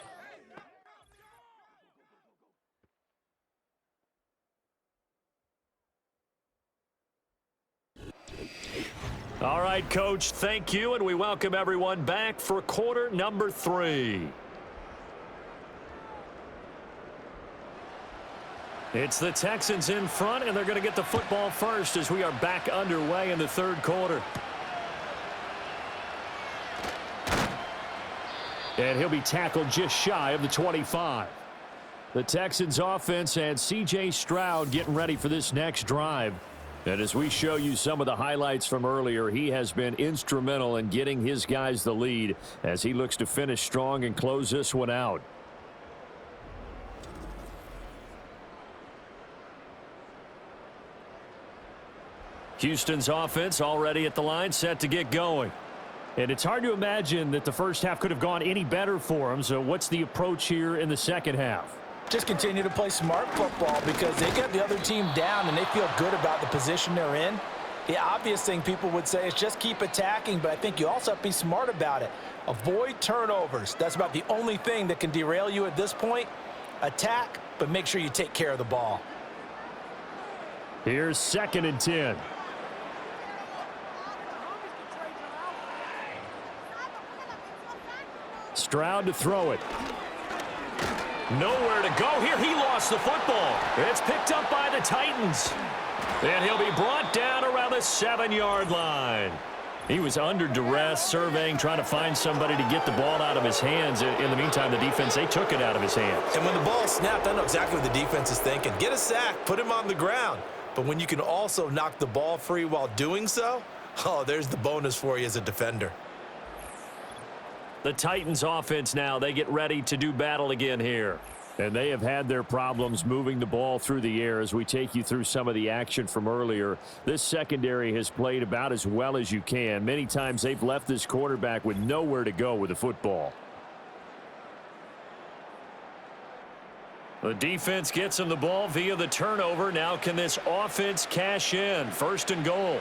B: All right, Coach, thank you, and we welcome everyone back for quarter number 3. It's the Texans in front, and they're going to get the football first as we are back underway in the third quarter.
D: And he'll be tackled just shy of the 25. The Texans offense and C.J. Stroud getting ready for this next drive. And as we show you some of the highlights from earlier, he has been instrumental in getting his guys the lead as he looks to finish strong and close this one out.
B: Houston's offense already at the line, set to get going.
D: And it's hard to imagine that the first half could have gone any better for them. So what's the approach here in the second half?
E: Just continue to play smart football because they get the other team down and they feel good about the position they're in. The obvious thing people would say is just keep attacking, but I think you also have to be smart about it. Avoid turnovers. That's about the only thing that can derail you at this point. Attack, but make sure you take care of the ball.
D: Here's 2nd and 10. Stroud to throw it.
B: Nowhere to go here. He lost the football. It's picked up by the Titans. And he'll be brought down around the 7-yard line.
D: He was under duress, surveying, trying to find somebody to get the ball out of his hands. In the meantime, the defense, they took it out of his hands.
E: And when the ball snapped, I know exactly what the defense is thinking. Get a sack, put him on the ground. But when you can also knock the ball free while doing so, oh, there's the bonus for you as a defender.
B: The Titans offense now, they get ready to do battle again here.
D: And they have had their problems moving the ball through the air as we take you through some of the action from earlier. This secondary has played about as well as you can. Many times they've left this quarterback with nowhere to go with the football.
B: The defense gets him the ball via the turnover. Now can this offense cash in? 1st and goal.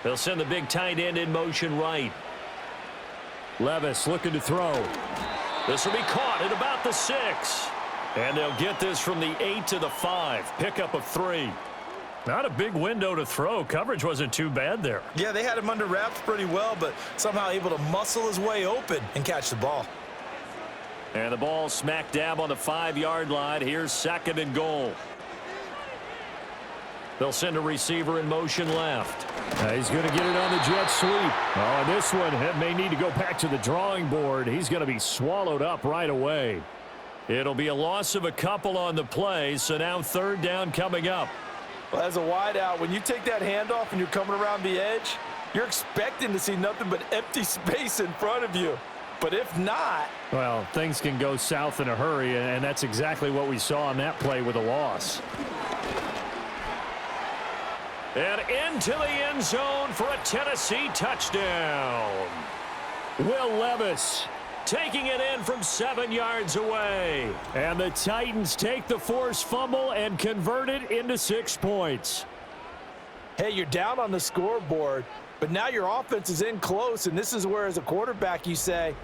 B: They'll send the big tight end in motion right.
D: Levis looking to throw.
B: This will be caught at about the 6. And they'll get this from the 8 to the 5. Pickup of 3. Not a big window to throw. Coverage wasn't too bad there.
E: Yeah, they had him under wraps pretty well, but somehow able to muscle his way open and catch the ball.
B: And the ball smack dab on the 5-yard line. Here's 2nd and goal. They'll send a receiver in motion left.
D: He's going to get it on the jet sweep. Oh, and this one may need to go back to the drawing board. He's going to be swallowed up right away.
B: It'll be a loss of a couple on the play, so now third down coming up.
C: Well, as a wideout, when you take that handoff and you're coming around the edge, you're expecting to see nothing but empty space in front of you. But if not...
D: Well, things can go south in a hurry, and that's exactly what we saw on that play with a loss.
B: And into the end zone for a Tennessee touchdown.
D: Will Levis
B: taking it in from 7 yards away.
D: And the Titans take the forced fumble and convert it into 6 points.
C: Hey, you're down on the scoreboard, but now your offense is in close, and this is where, as a quarterback, you say,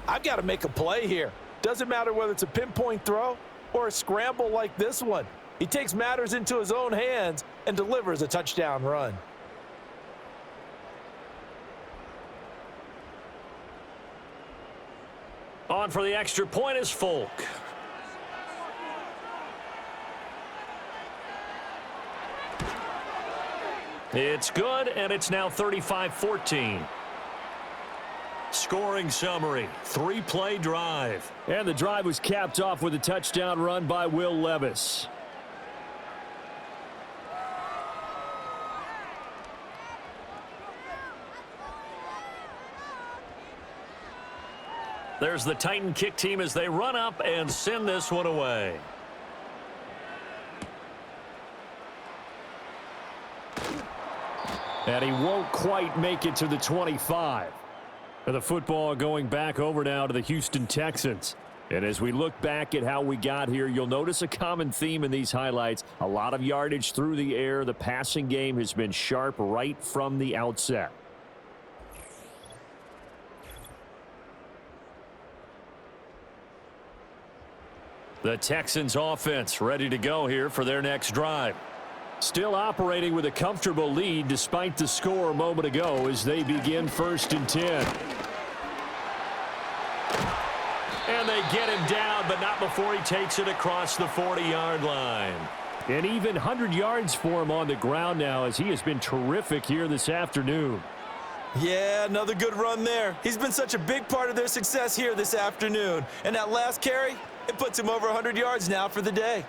C: I've got to make a play here. Doesn't matter whether it's a pinpoint throw or a scramble like this one. He takes matters into his own hands and delivers a touchdown run.
B: On for the extra point is Folk. It's good, and it's now 35-14. Scoring summary, 3-play drive.
D: And the drive was capped off with a touchdown run by Will Levis.
B: There's the Titan kick team as they run up and send this one away.
D: And he won't quite make it to the 25. The football going back over now to the Houston Texans. And as we look back at how we got here, you'll notice a common theme in these highlights. A lot of yardage through the air. The passing game has been sharp right from the outset.
B: The Texans offense ready to go here for their next drive.
D: Still operating with a comfortable lead despite the score a moment ago as they begin 1st and 10.
B: And they get him down, but not before he takes it across the 40-yard line.
D: And even 100 yards for him on the ground now as he has been terrific here this afternoon.
C: Yeah, another good run there. He's been such a big part of their success here this afternoon. And that last carry, it puts him over 100 yards now for the day.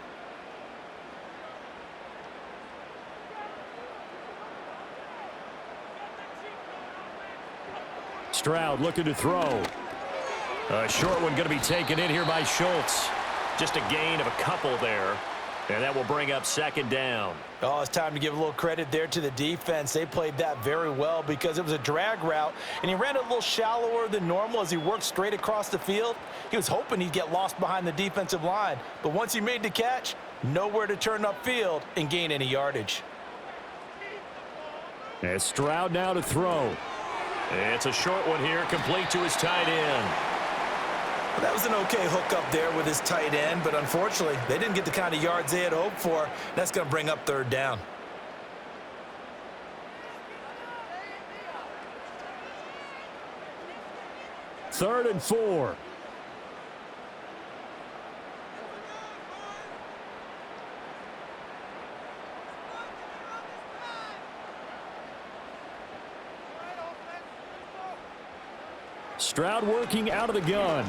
D: Stroud looking to throw.
B: A short one going to be taken in here by Schultz. Just a gain of a couple there. And that will bring up 2nd down.
C: Oh, it's time to give a little credit there to the defense. They played that very well because it was a drag route, and he ran a little shallower than normal as he worked straight across the field. He was hoping he'd get lost behind the defensive line, but once he made the catch, nowhere to turn upfield and gain any yardage.
D: And Stroud now to throw.
B: It's a short one here, complete to his tight end.
C: That was an okay hook up there with his tight end, but unfortunately, they didn't get the kind of yards they had hoped for. That's going to bring up 3rd down.
D: Third and 4. Stroud working out of the gun.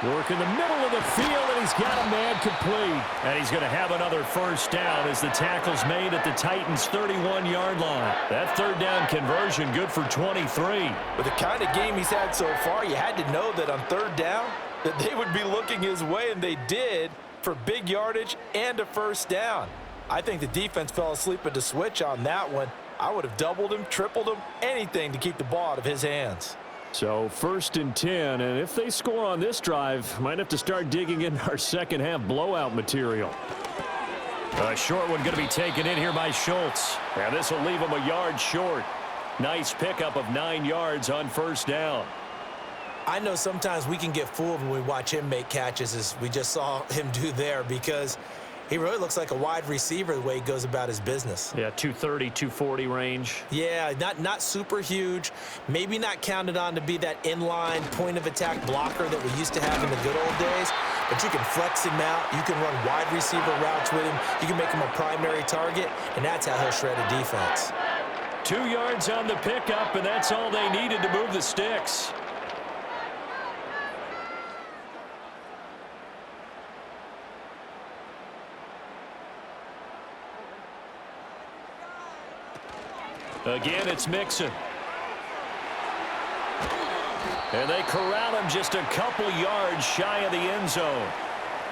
D: Work in the middle of the field, and he's got a man complete.
B: And he's going to have another 1st down as the tackle's made at the Titans' 31-yard line. That 3rd down conversion good for 23.
C: With the kind of game he's had so far, you had to know that on 3rd down that they would be looking his way, and they did, for big yardage and a 1st down. I think the defense fell asleep at the switch on that one. I would have doubled him, tripled him, anything to keep the ball out of his hands.
D: So 1st and 10, and if they score on this drive, might have to start digging in our second half blowout material.
B: A short one going to be taken in here by Schultz. And this will leave him a yard short. Nice pickup of 9 yards on 1st down.
C: I know sometimes we can get fooled when we watch him make catches, as we just saw him do there, because
E: He really looks like a wide receiver the way he goes about his business.
B: Yeah, 230, 240 range.
E: Yeah, not super huge. Maybe not counted on to be that inline point-of-attack blocker that we used to have in the good old days. But you can flex him out. You can run wide receiver routes with him. You can make him a primary target, and that's how he'll shred a defense.
B: 2 yards on the pickup, and that's all they needed to move the sticks. Again, it's Mixon. And they corral him just a couple yards shy of the end zone.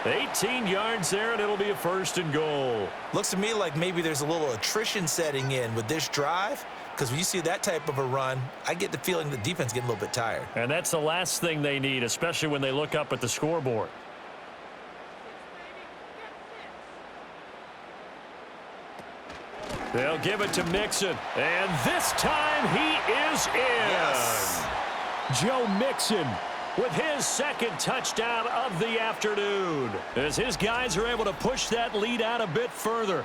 B: 18 yards there, and it'll be a 1st and goal.
E: Looks to me like maybe there's a little attrition setting in with this drive, because when you see that type of a run, I get the feeling the defense getting a little bit tired.
B: And that's the last thing they need, especially when they look up at the scoreboard. They'll give it to Mixon, and this time he is in.
E: Yes.
B: Joe Mixon with his 2nd touchdown of the afternoon, as his guys are able to push that lead out a bit further.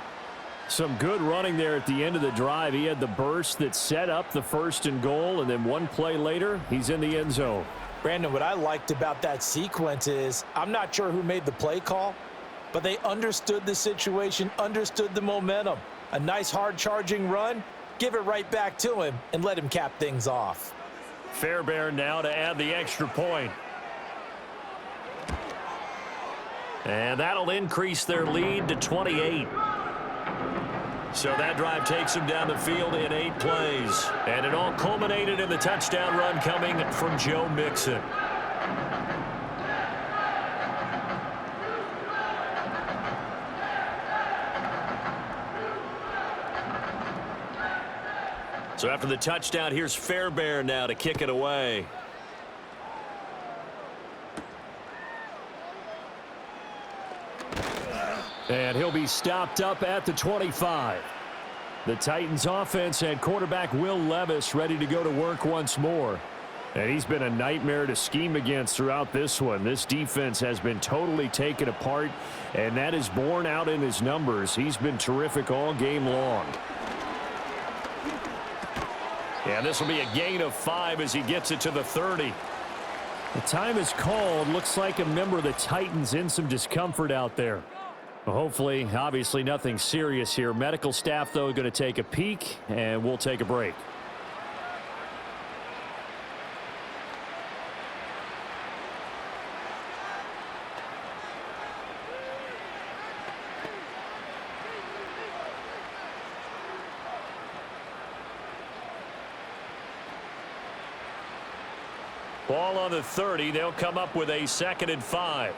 D: Some good running there at the end of the drive. He had the burst that set up the 1st and goal, and then one play later, he's in the end zone.
E: Brandon, what I liked about that sequence is I'm not sure who made the play call, but they understood the situation, understood the momentum. A nice hard-charging run, give it right back to him, and let him cap things off.
B: Fairbairn now to add the extra point. And that'll increase their lead to 28. So that drive takes them down the field in 8 plays. And it all culminated in the touchdown run coming from Joe Mixon. So after the touchdown, here's Fairbairn now to kick it away.
D: And he'll be stopped up at the 25. The Titans offense and quarterback Will Levis ready to go to work once more. And he's been a nightmare to scheme against throughout this one. This defense has been totally taken apart, and that is borne out in his numbers. He's been terrific all game long.
B: And this will be a gain of 5 as he gets it to the 30.
D: The time is called. Looks like a member of the Titans in some discomfort out there. Well, hopefully, obviously nothing serious here. Medical staff, though, going to take a peek, and we'll take a break.
B: Ball on the 30. They'll come up with a 2nd and 5.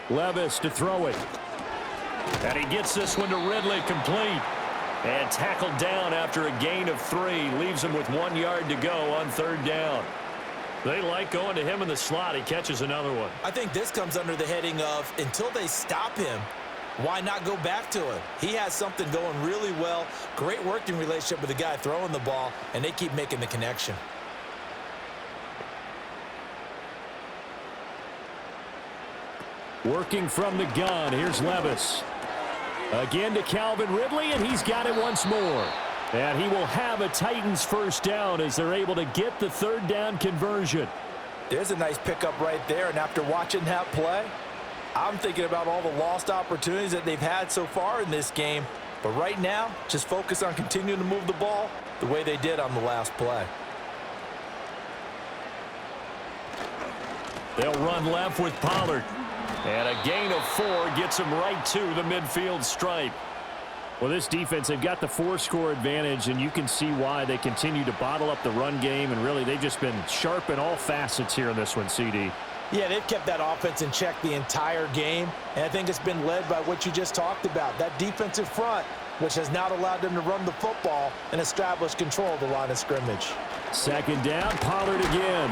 D: Levis to throw it.
B: And he gets this one to Ridley, complete. And tackled down after a gain of 3. Leaves him with 1 yard to go on 3rd down. They like going to him in the slot. He catches another one.
E: I think this comes under the heading of until they stop him, why not go back to him? He has something going really well. Great working relationship with the guy throwing the ball, and they keep making the connection.
D: Working from the gun. Here's Levis. Again to Calvin Ridley, and he's got it once more. And he will have a Titans 1st down as they're able to get the 3rd down conversion.
E: There's a nice pickup right there, and after watching that play, I'm thinking about all the lost opportunities that they've had so far in this game. But right now, just focus on continuing to move the ball the way they did on the last play.
B: They'll run left with Pollard. And a gain of 4 gets him right to the midfield stripe.
D: Well, this defense, they've got the 4-score advantage, and you can see why they continue to bottle up the run game. And really, they've just been sharp in all facets here in this one, CD.
E: Yeah, they've kept that offense in check the entire game, and I think it's been led by what you just talked about, that defensive front, which has not allowed them to run the football and establish control of the line of scrimmage.
D: 2nd down, Pollard again.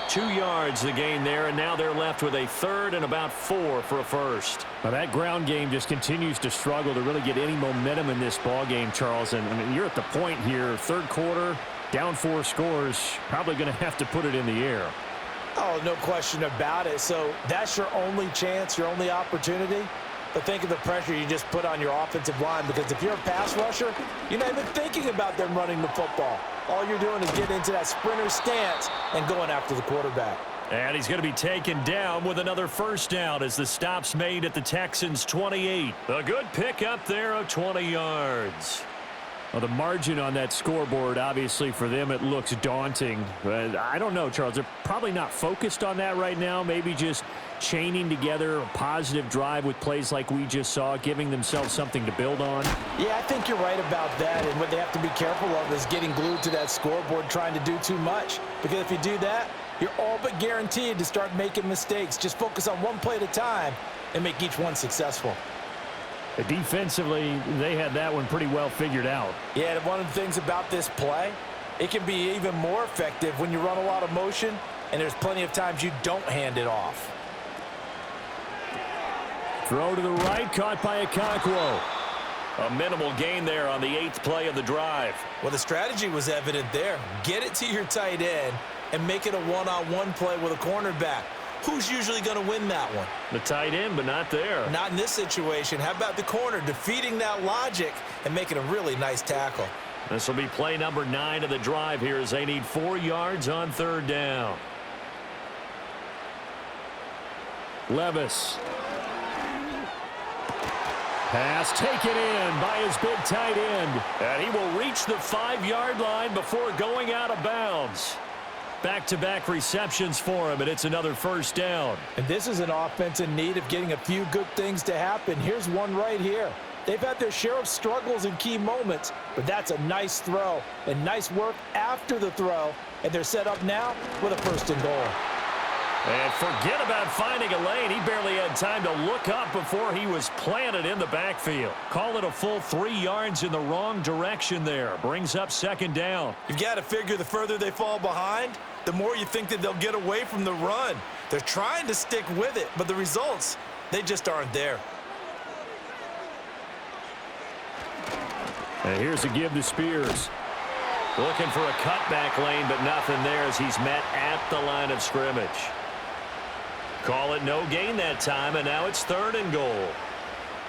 B: 2 yards the gain there, and now they're left with a 3rd and about 4 for a 1st.
D: Well, that ground game just continues to struggle to really get any momentum in this ball game, Charles. And I mean, you're at the point here, 3rd quarter, down 4 scores, probably going to have to put it in the air.
E: Oh, no question about it. So that's your only chance, your only opportunity. But think of the pressure you just put on your offensive line, because if you're a pass rusher, you're not even thinking about them running the football. All you're doing is getting into that sprinter stance and going after the quarterback.
B: And he's going to be taken down with another first down as the stop's made at the Texans' 28. A good pickup there of 20 yards.
D: Well, the margin on that scoreboard, obviously for them, it looks daunting. But I don't know, Charles. They're probably not focused on that right now. Maybe just chaining together a positive drive with plays like we just saw, giving themselves something to build on.
E: Yeah, I think you're right about that. And what they have to be careful of is getting glued to that scoreboard, trying to do too much. Because if you do that, you're all but guaranteed to start making mistakes. Just focus on one play at a time and make each one successful.
D: Defensively, they had that one pretty well figured out.
E: Yeah, and one of the things about this play, it can be even more effective when you run a lot of motion, and there's plenty of times you don't hand it off.
D: Throw to the right, caught by Ncaaf.
B: A minimal gain there on the 8th play of the drive.
E: Well, the strategy was evident there. Get it to your tight end and make it a one-on-one play with a cornerback. Who's usually going to win that one?
B: The tight end, but not there.
E: Not in this situation. How about the corner defeating that logic and making a really nice tackle?
B: This will be play number 9 of the drive here as they need 4 yards on 3rd down.
D: Levis. Pass taken in by his big tight end.
B: And he will reach the 5-yard line before going out of bounds. Back-to-back receptions for him, and it's another first down.
E: And this is an offense in need of getting a few good things to happen. Here's one right here. They've had their share of struggles in key moments, but that's a nice throw and nice work after the throw, and they're set up now with a 1st and goal.
B: And forget about finding a lane. He barely had time to look up before he was planted in the backfield. Call it a full 3 yards in the wrong direction there. Brings up 2nd down.
E: You've got to figure the further they fall behind, the more you think that they'll get away from the run. They're trying to stick with it, but the results, they just aren't there.
D: And here's a give to Spears.
B: Looking for a cutback lane, but nothing there as he's met at the line of scrimmage. Call it no gain that time, and now it's 3rd and goal.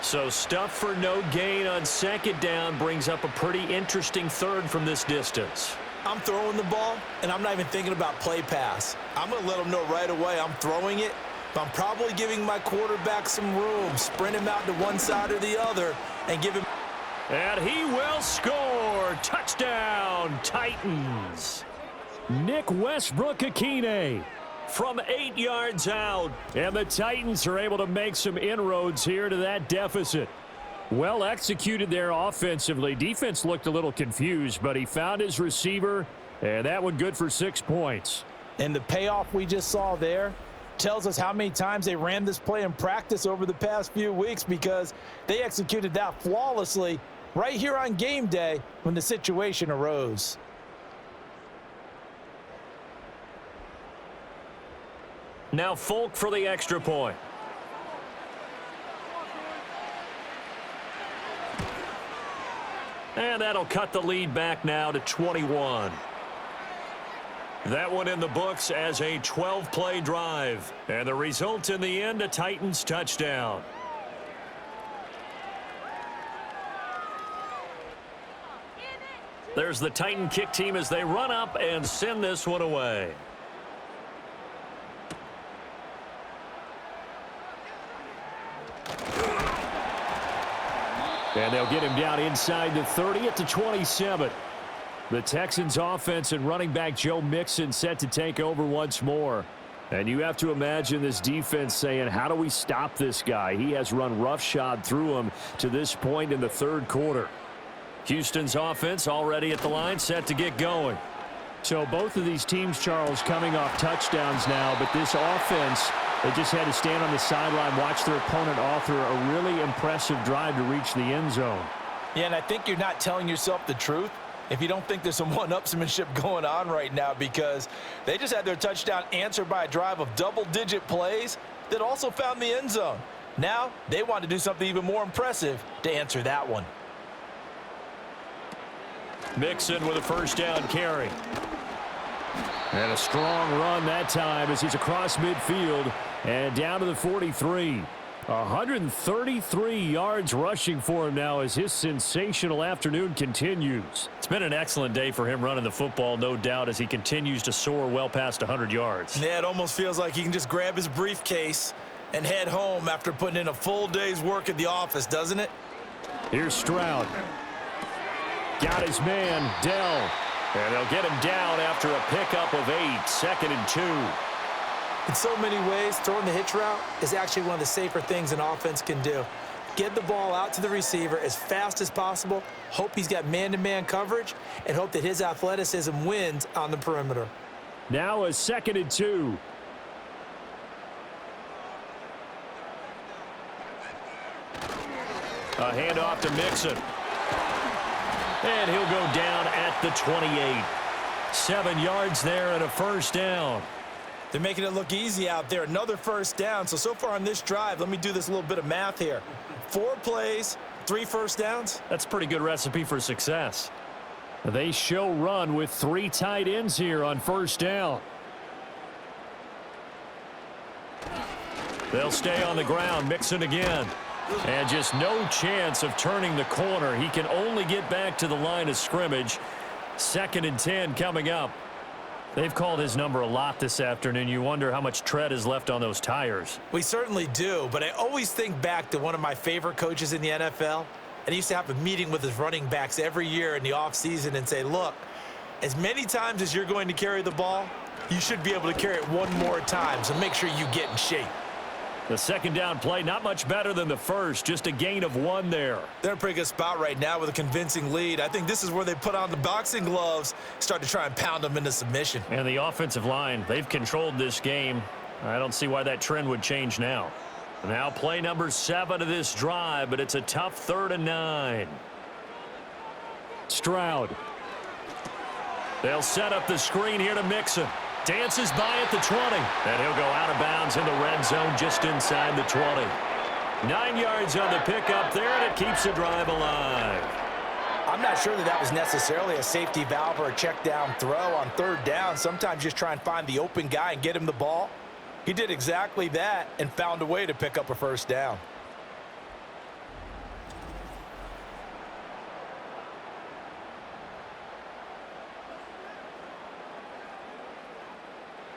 B: So stuff for no gain on 2nd down brings up a pretty interesting 3rd from this distance.
E: I'm throwing the ball, and I'm not even thinking about play pass. I'm going to let them know right away I'm throwing it, but I'm probably giving my quarterback some room, sprint him out to one side or the other, and give him.
B: And he will score. Touchdown, Titans.
D: Nick Westbrook-Akine
B: from 8 yards out.
D: And the Titans are able to make some inroads here to that deficit. Well executed there offensively. Defense looked a little confused, but he found his receiver, and that one good for 6 points.
E: And the payoff we just saw there tells us how many times they ran this play in practice over the past few weeks, because they executed that flawlessly right here on game day when the situation arose.
B: Now Folk for the extra point. And that'll cut the lead back now to 21. That one in the books as a 12-play drive. And the result in the end, a Titans touchdown. There's the Titan kick team as they run up and send this one away.
D: And they'll get him down inside the 30 at the 27. The Texans offense and running back Joe Mixon set to take over once more. And you have to imagine this defense saying, how do we stop this guy? He has run roughshod through him to this point in the 3rd quarter.
B: Houston's offense already at the line, set to get going.
D: So both of these teams, Charles, coming off touchdowns now, but this offense, they just had to stand on the sideline, watch their opponent author a really impressive drive to reach the end zone.
E: Yeah, and I think you're not telling yourself the truth if you don't think there's some one-upsmanship going on right now, because they just had their touchdown answered by a drive of double-digit plays that also found the end zone. Now they want to do something even more impressive to answer that one.
B: Mixon with a first down carry.
D: And a strong run that time as he's across midfield and down to the 43. 133 yards rushing for him now as his sensational afternoon continues.
B: It's been an excellent day for him running the football, no doubt, as he continues to soar well past 100 yards.
E: Yeah, it almost feels like he can just grab his briefcase and head home after putting in a full day's work at the office, doesn't it?
D: Here's Stroud. Got his man, Dell.
B: And they'll get him down after a pickup of 8, 2nd and 2.
E: In so many ways, throwing the hitch route is actually one of the safer things an offense can do. Get the ball out to the receiver as fast as possible, hope he's got man-to-man coverage, and hope that his athleticism wins on the perimeter.
D: Now a 2nd and 2.
B: A handoff to Mixon. And he'll go down at the 28. 7 yards there and a first down.
E: They're making it look easy out there. Another first down. So far on this drive, let me do this little bit of math here. 4 plays, 3 first downs.
B: That's a pretty good recipe for success.
D: They show run with 3 tight ends here on first down.
B: They'll stay on the ground. Mixon again. And just no chance of turning the corner. He can only get back to the line of scrimmage. 2nd and 10 coming up. They've called his number a lot this afternoon. You wonder how much tread is left on those tires.
E: We certainly do, but I always think back to one of my favorite coaches in the NFL. And he used to have a meeting with his running backs every year in the offseason and say, look, as many times as you're going to carry the ball, you should be able to carry it one more time, so make sure you get in shape.
B: The 2nd down play, not much better than the first, just a gain of 1 there.
E: They're in a pretty good spot right now with a convincing lead. I think this is where they put on the boxing gloves, start to try and pound them into submission.
B: And the offensive line, they've controlled this game. I don't see why that trend would change now. Now play number 7 of this drive, but it's a tough 3rd and 9.
D: Stroud.
B: They'll set up the screen here to Mixon. Dances by at the 20. And he'll go out of bounds in the red zone just inside the 20. 9 yards on the pickup there, and it keeps the drive alive.
E: I'm not sure that was necessarily a safety valve or a check down throw on 3rd down. Sometimes just try and find the open guy and get him the ball. He did exactly that and found a way to pick up a first down.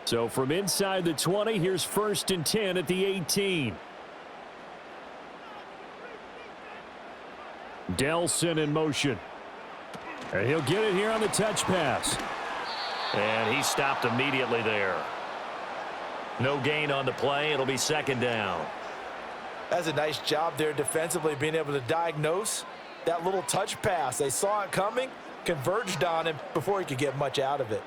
D: So from inside the 20, here's 1st and 10 at the 18. Delson in motion. And he'll get it here on the touch pass.
B: And he stopped immediately there. No gain on the play. It'll be 2nd down.
E: That's a nice job there defensively, being able to diagnose that little touch pass. They saw it coming, converged on him before he could get much out of it.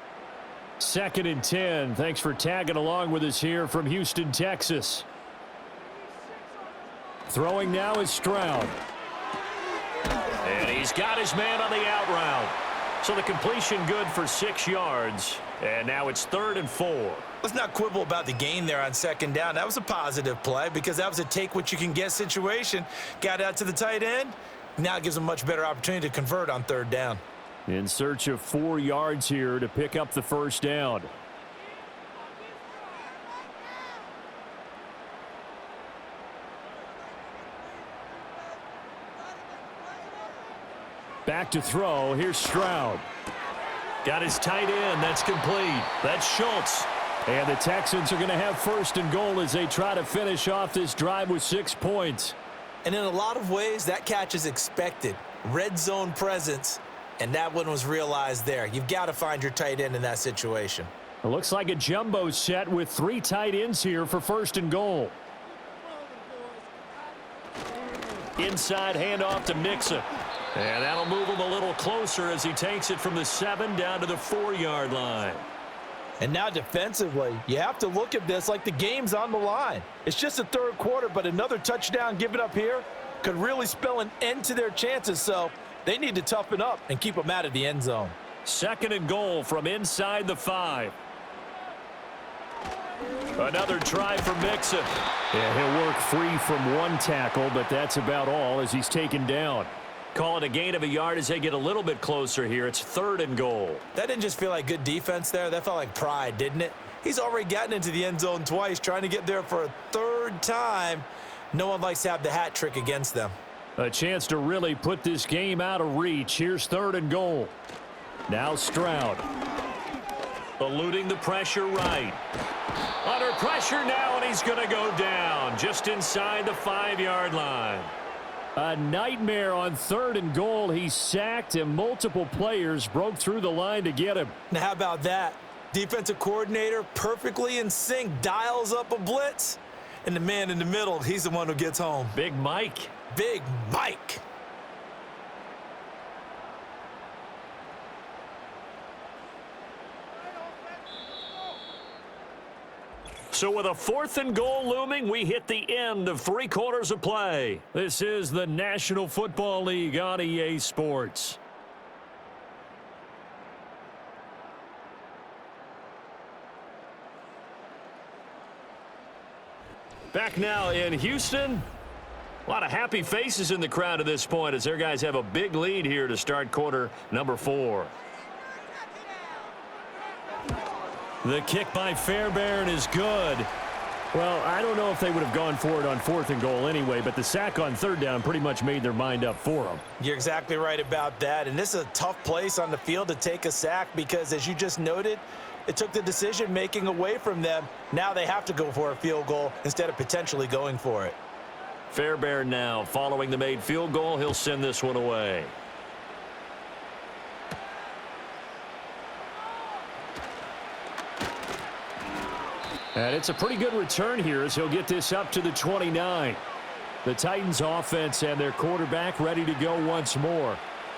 D: 2nd and 10. Thanks for tagging along with us here from Houston, Texas. Throwing now is Stroud.
B: And he's got his man on the out route. So the completion good for 6 yards. And now it's 3rd and 4.
E: Let's not quibble about the gain there on 2nd down. That was a positive play because that was a take-what-you-can-get situation. Got out to the tight end. Now it gives him a much better opportunity to convert on 3rd down.
D: In search of 4 yards here to pick up the first down. Back to throw. Here's Stroud.
B: Got his tight end. That's complete. That's Schultz.
D: And the Texans are going to have 1st and goal as they try to finish off this drive with 6 points.
E: And in a lot of ways, that catch is expected. Red zone presence. And that one was realized there. You've got to find your tight end in that situation.
D: It looks like a jumbo set with 3 tight ends here for 1st and goal.
B: Inside handoff to Mixon. And that'll move him a little closer as he takes it from the 7 down to the 4-yard line.
E: And now defensively, you have to look at this like the game's on the line. It's just the 3rd quarter, but another touchdown given up here could really spell an end to their chances. So they need to toughen up and keep them out of the end zone.
B: 2nd and goal from inside the 5. Another try for Mixon.
D: Yeah, he'll work free from 1 tackle, but that's about all as he's taken down.
B: Call it a gain of a yard as they get a little bit closer here. It's 3rd and goal.
E: That didn't just feel like good defense there. That felt like pride, didn't it? He's already gotten into the end zone twice, trying to get there for a 3rd time. No one likes to have the hat trick against them.
D: A chance to really put this game out of reach. Here's 3rd and goal. Now Stroud.
B: Eluding the pressure right. Under pressure now, and he's going to go down just inside the 5-yard line.
D: A nightmare on 3rd and goal. He's sacked, and multiple players broke through the line to get him.
E: Now, how about that? Defensive coordinator perfectly in sync, dials up a blitz, and the man in the middle, he's the one who gets home.
B: Big Mike.
E: Big Mike.
B: So with a 4th and goal looming, we hit the end of 3 quarters of play.
D: This is the National Football League on EA Sports.
B: Back now in Houston. A lot of happy faces in the crowd at this point as their guys have a big lead here to start quarter number 4.
D: The kick by Fairbairn is good. Well, I don't know if they would have gone for it on 4th and goal anyway, but the sack on 3rd down pretty much made their mind up for them.
E: You're exactly right about that, and this is a tough place on the field to take a sack because, as you just noted, it took the decision-making away from them. Now they have to go for a field goal instead of potentially going for it.
B: Fairbairn now following the made field goal. He'll send this one away.
D: And it's a pretty good return here as he'll get this up to the 29. The Titans offense and their quarterback ready to go once more.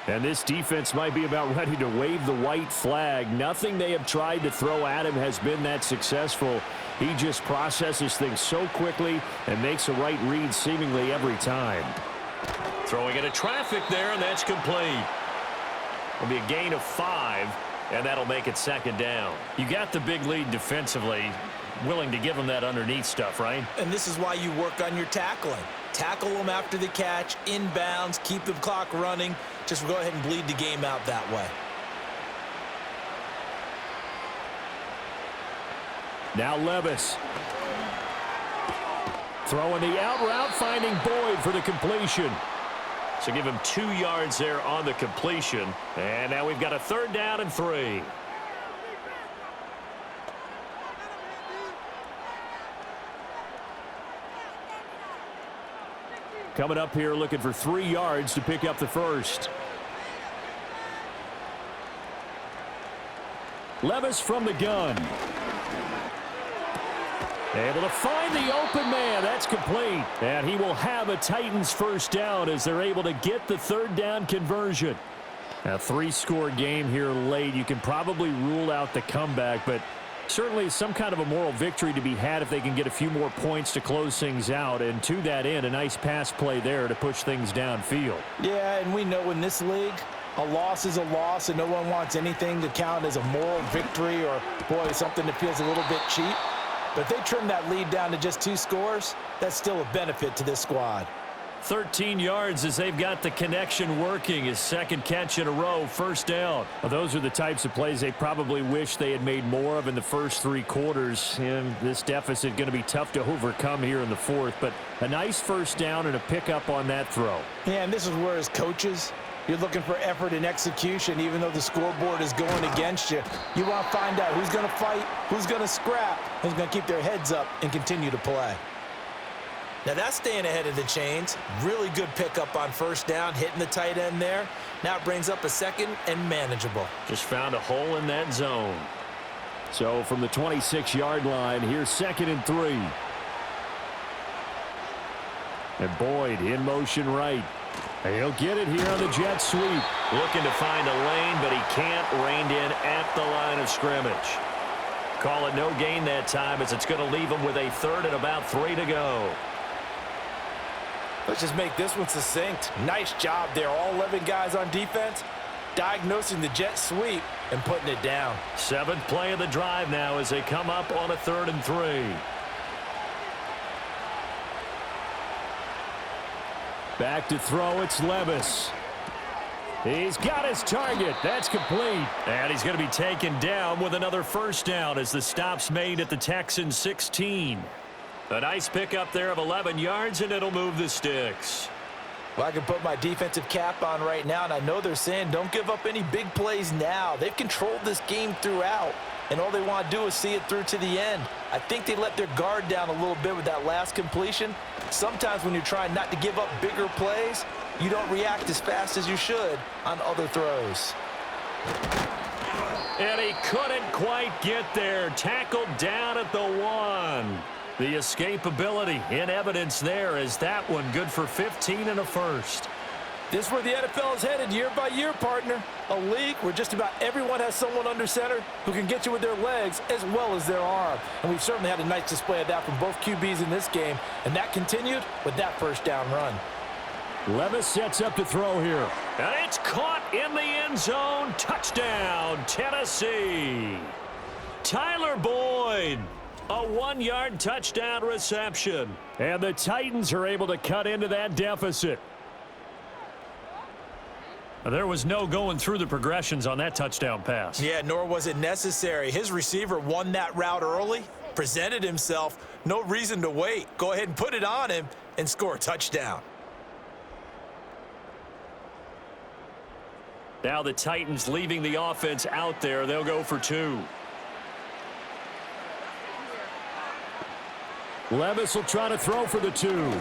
D: And this defense might be about ready to wave the white flag. Nothing they have tried to throw at him has been that successful. He just processes things so quickly and makes a right read seemingly every time.
B: Throwing into traffic there, and that's complete. It'll be a gain of 5, and that'll make it 2nd down.
D: You got the big lead defensively. Willing to give them that underneath stuff, right?
E: And this is why you work on your tackling. Tackle them after the catch, inbounds, keep the clock running. Just go ahead and bleed the game out that way.
D: Now Levis. Throwing the out route, finding Boyd for the completion.
B: So give him 2 yards there on the completion. And now we've got a 3rd down and 3.
D: Coming up here looking for 3 yards to pick up the first. Levis from the gun. Able to find the open man. That's complete. And he will have a Titans first down as they're able to get the 3rd down conversion. A 3-score game here late. You can probably rule out the comeback, but certainly some kind of a moral victory to be had if they can get a few more points to close things out. And to that end, a nice pass play there to push things downfield.
E: Yeah, and we know in this league, a loss is a loss, and no one wants anything to count as a moral victory or, boy, something that feels a little bit cheap. But if they trim that lead down to just 2 scores, that's still a benefit to this squad.
D: 13 yards as they've got the connection working. His 2nd catch in a row, first down. Well, those are the types of plays they probably wish they had made more of in the first 3 quarters. And this deficit going to be tough to overcome here in the 4th. But a nice first down and a pickup on that throw.
E: Yeah, and this is where as coaches, you're looking for effort and execution. Even though the scoreboard is going against you, you want to find out who's going to fight, who's going to scrap, who's going to keep their heads up and continue to play. Now that's staying ahead of the chains. Really good pickup on first down, hitting the tight end there. Now it brings up a 2nd and manageable.
B: Just found a hole in that zone.
D: So from the 26-yard line, here's 2nd and 3. And Boyd in motion right. And he'll get it here on the jet sweep.
B: Looking to find a lane, but he can't. Reined in at the line of scrimmage. Call it no gain that time as it's going to leave him with a 3rd and about 3 to go.
E: Let's just make this one succinct. Nice job there. All 11 guys on defense diagnosing the jet sweep and putting it down.
B: 7th play of the drive now as they come up on a 3rd and 3.
D: Back to throw, it's Levis. He's got his target. That's complete.
B: And he's going to be taken down with another first down as the stop's made at the Texans 16. A nice pickup there of 11 yards, and it'll move the sticks.
E: Well, I can put my defensive cap on right now, and I know they're saying don't give up any big plays now. They've controlled this game throughout, and all they want to do is see it through to the end. I think they let their guard down a little bit with that last completion. Sometimes when you're trying not to give up bigger plays, you don't react as fast as you should on other throws.
B: And he couldn't quite get there. Tackled down at the 1. The escapability in evidence there as that one good for 15 and a first.
E: This is where the NFL is headed year by year, partner. A league where just about everyone has someone under center who can get you with their legs as well as their arm. And we've certainly had a nice display of that from both QBs in this game. And that continued with that first down run.
D: Levis sets up to throw here.
B: And it's caught in the end zone. Touchdown, Tennessee. Tyler Boyd. A 1-yard touchdown reception.
D: And the Titans are able to cut into that deficit.
B: There was no going through the progressions on that touchdown pass.
E: Yeah, nor was it necessary. His receiver won that route early, presented himself. No reason to wait. Go ahead and put it on him and score a touchdown.
B: Now the Titans leaving the offense out there. They'll go for 2.
D: Levis will try to throw for the 2.
B: And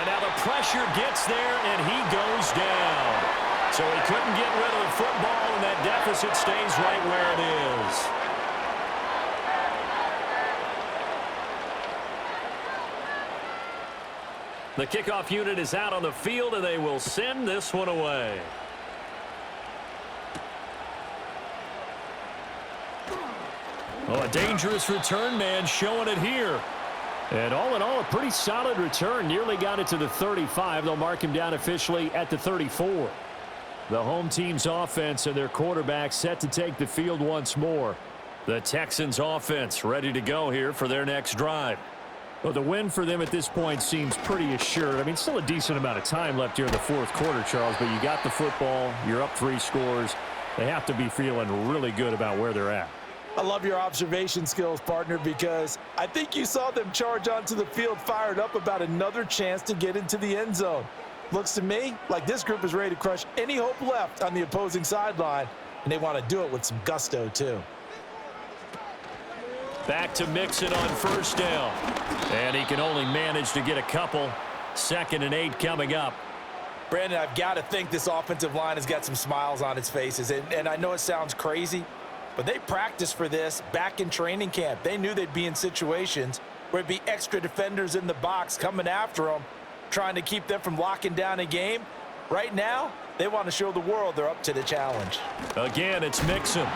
B: now the pressure gets there, and he goes down. So he couldn't get rid of the football, and that deficit stays right where it is. The kickoff unit is out on the field, and they will send this one away. Oh, a dangerous return man showing it here.
D: And all in all, a pretty solid return. Nearly got it to the 35. They'll mark him down officially at the 34. The home team's offense and their quarterback set to take the field once more.
B: The Texans offense ready to go here for their next drive.
D: Well, the win for them at this point seems pretty assured. I mean, still a decent amount of time left here in the fourth quarter, Charles, but you got the football. You're up 3 scores. They have to be feeling really good about where they're at.
E: I love your observation skills, partner, because I think you saw them charge onto the field fired up about another chance to get into the end zone. Looks to me like this group is ready to crush any hope left on the opposing sideline, and they want to do it with some gusto, too.
B: Back to Mixon on first down. And he can only manage to get a couple. 2nd and 8 coming up.
E: Brandon, I've got to think this offensive line has got some smiles on its faces, and I know it sounds crazy, but they practiced for this back in training camp. They knew they'd be in situations where it'd be extra defenders in the box coming after them, trying to keep them from locking down a game. Right now, they want to show the world they're up to the challenge.
B: Again, it's Mixon.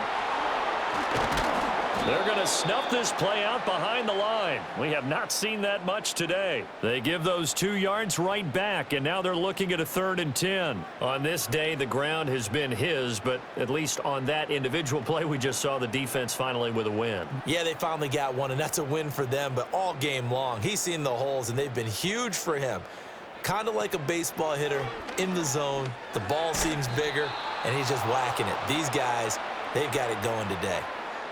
B: They're going to snuff this play out behind the line. We have not seen that much today. They give those 2 yards right back, and now they're looking at a 3rd and 10. On this day, the ground has been his, but at least on that individual play, we just saw the defense finally with a win.
E: Yeah, they finally got one, and that's a win for them, but all game long, he's seen the holes, and they've been huge for him. Kind of like a baseball hitter in the zone. The ball seems bigger, and he's just whacking it. These guys, they've got it going today.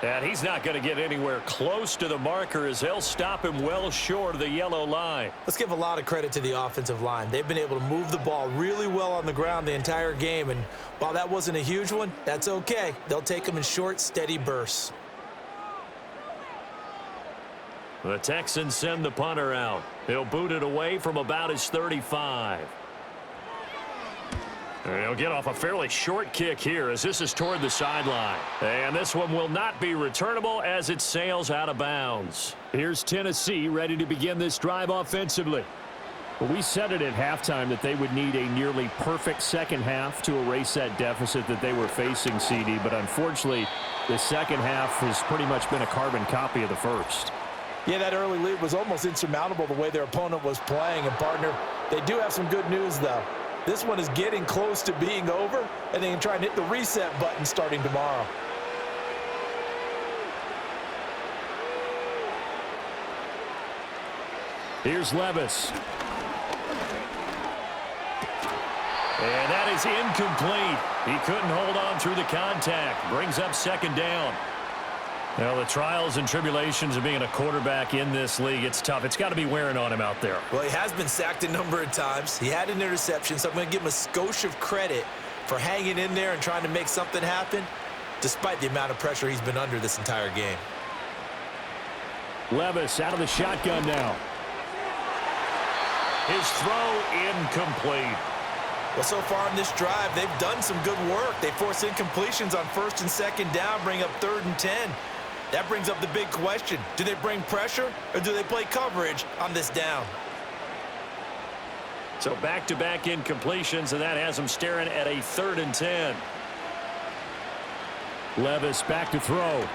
B: And he's not going to get anywhere close to the marker as they'll stop him well short of the yellow line.
E: Let's give a lot of credit to the offensive line. They've been able to move the ball really well on the ground the entire game, and while that wasn't a huge one, that's okay. They'll take them in short, steady bursts.
B: The Texans send the punter out. He'll boot it away from about his 35. He'll get off a fairly short kick here as this is toward the sideline. And this one will not be returnable as it sails out of bounds.
D: Here's Tennessee ready to begin this drive offensively. Well, we said it at halftime that they would need a nearly perfect second half to erase that deficit that they were facing, CD. But unfortunately, the second half has pretty much been a carbon copy of the first.
E: Yeah, that early lead was almost insurmountable the way their opponent was playing. And, partner, they do have some good news, though. This one is getting close to being over, and they can try and hit the reset button starting tomorrow.
D: Here's Levis.
B: And that is incomplete. He couldn't hold on through the contact. Brings up second down. Well, the trials and tribulations of being a quarterback in this league, it's tough. It's got to be wearing on him out there.
E: Well, he has been sacked a number of times. He had an interception, so I'm going to give him a skosh of credit for hanging in there and trying to make something happen, despite the amount of pressure he's been under this entire game.
D: Levis out of the shotgun now.
B: His throw incomplete.
E: Well, so far in this drive, they've done some good work. They force incompletions on first and second down, bring up 3rd and 10. That brings up the big question. Do they bring pressure or do they play coverage on this down?
B: So back-to-back incompletions, and that has them staring at a 3rd and 10.
D: Levis back to throw.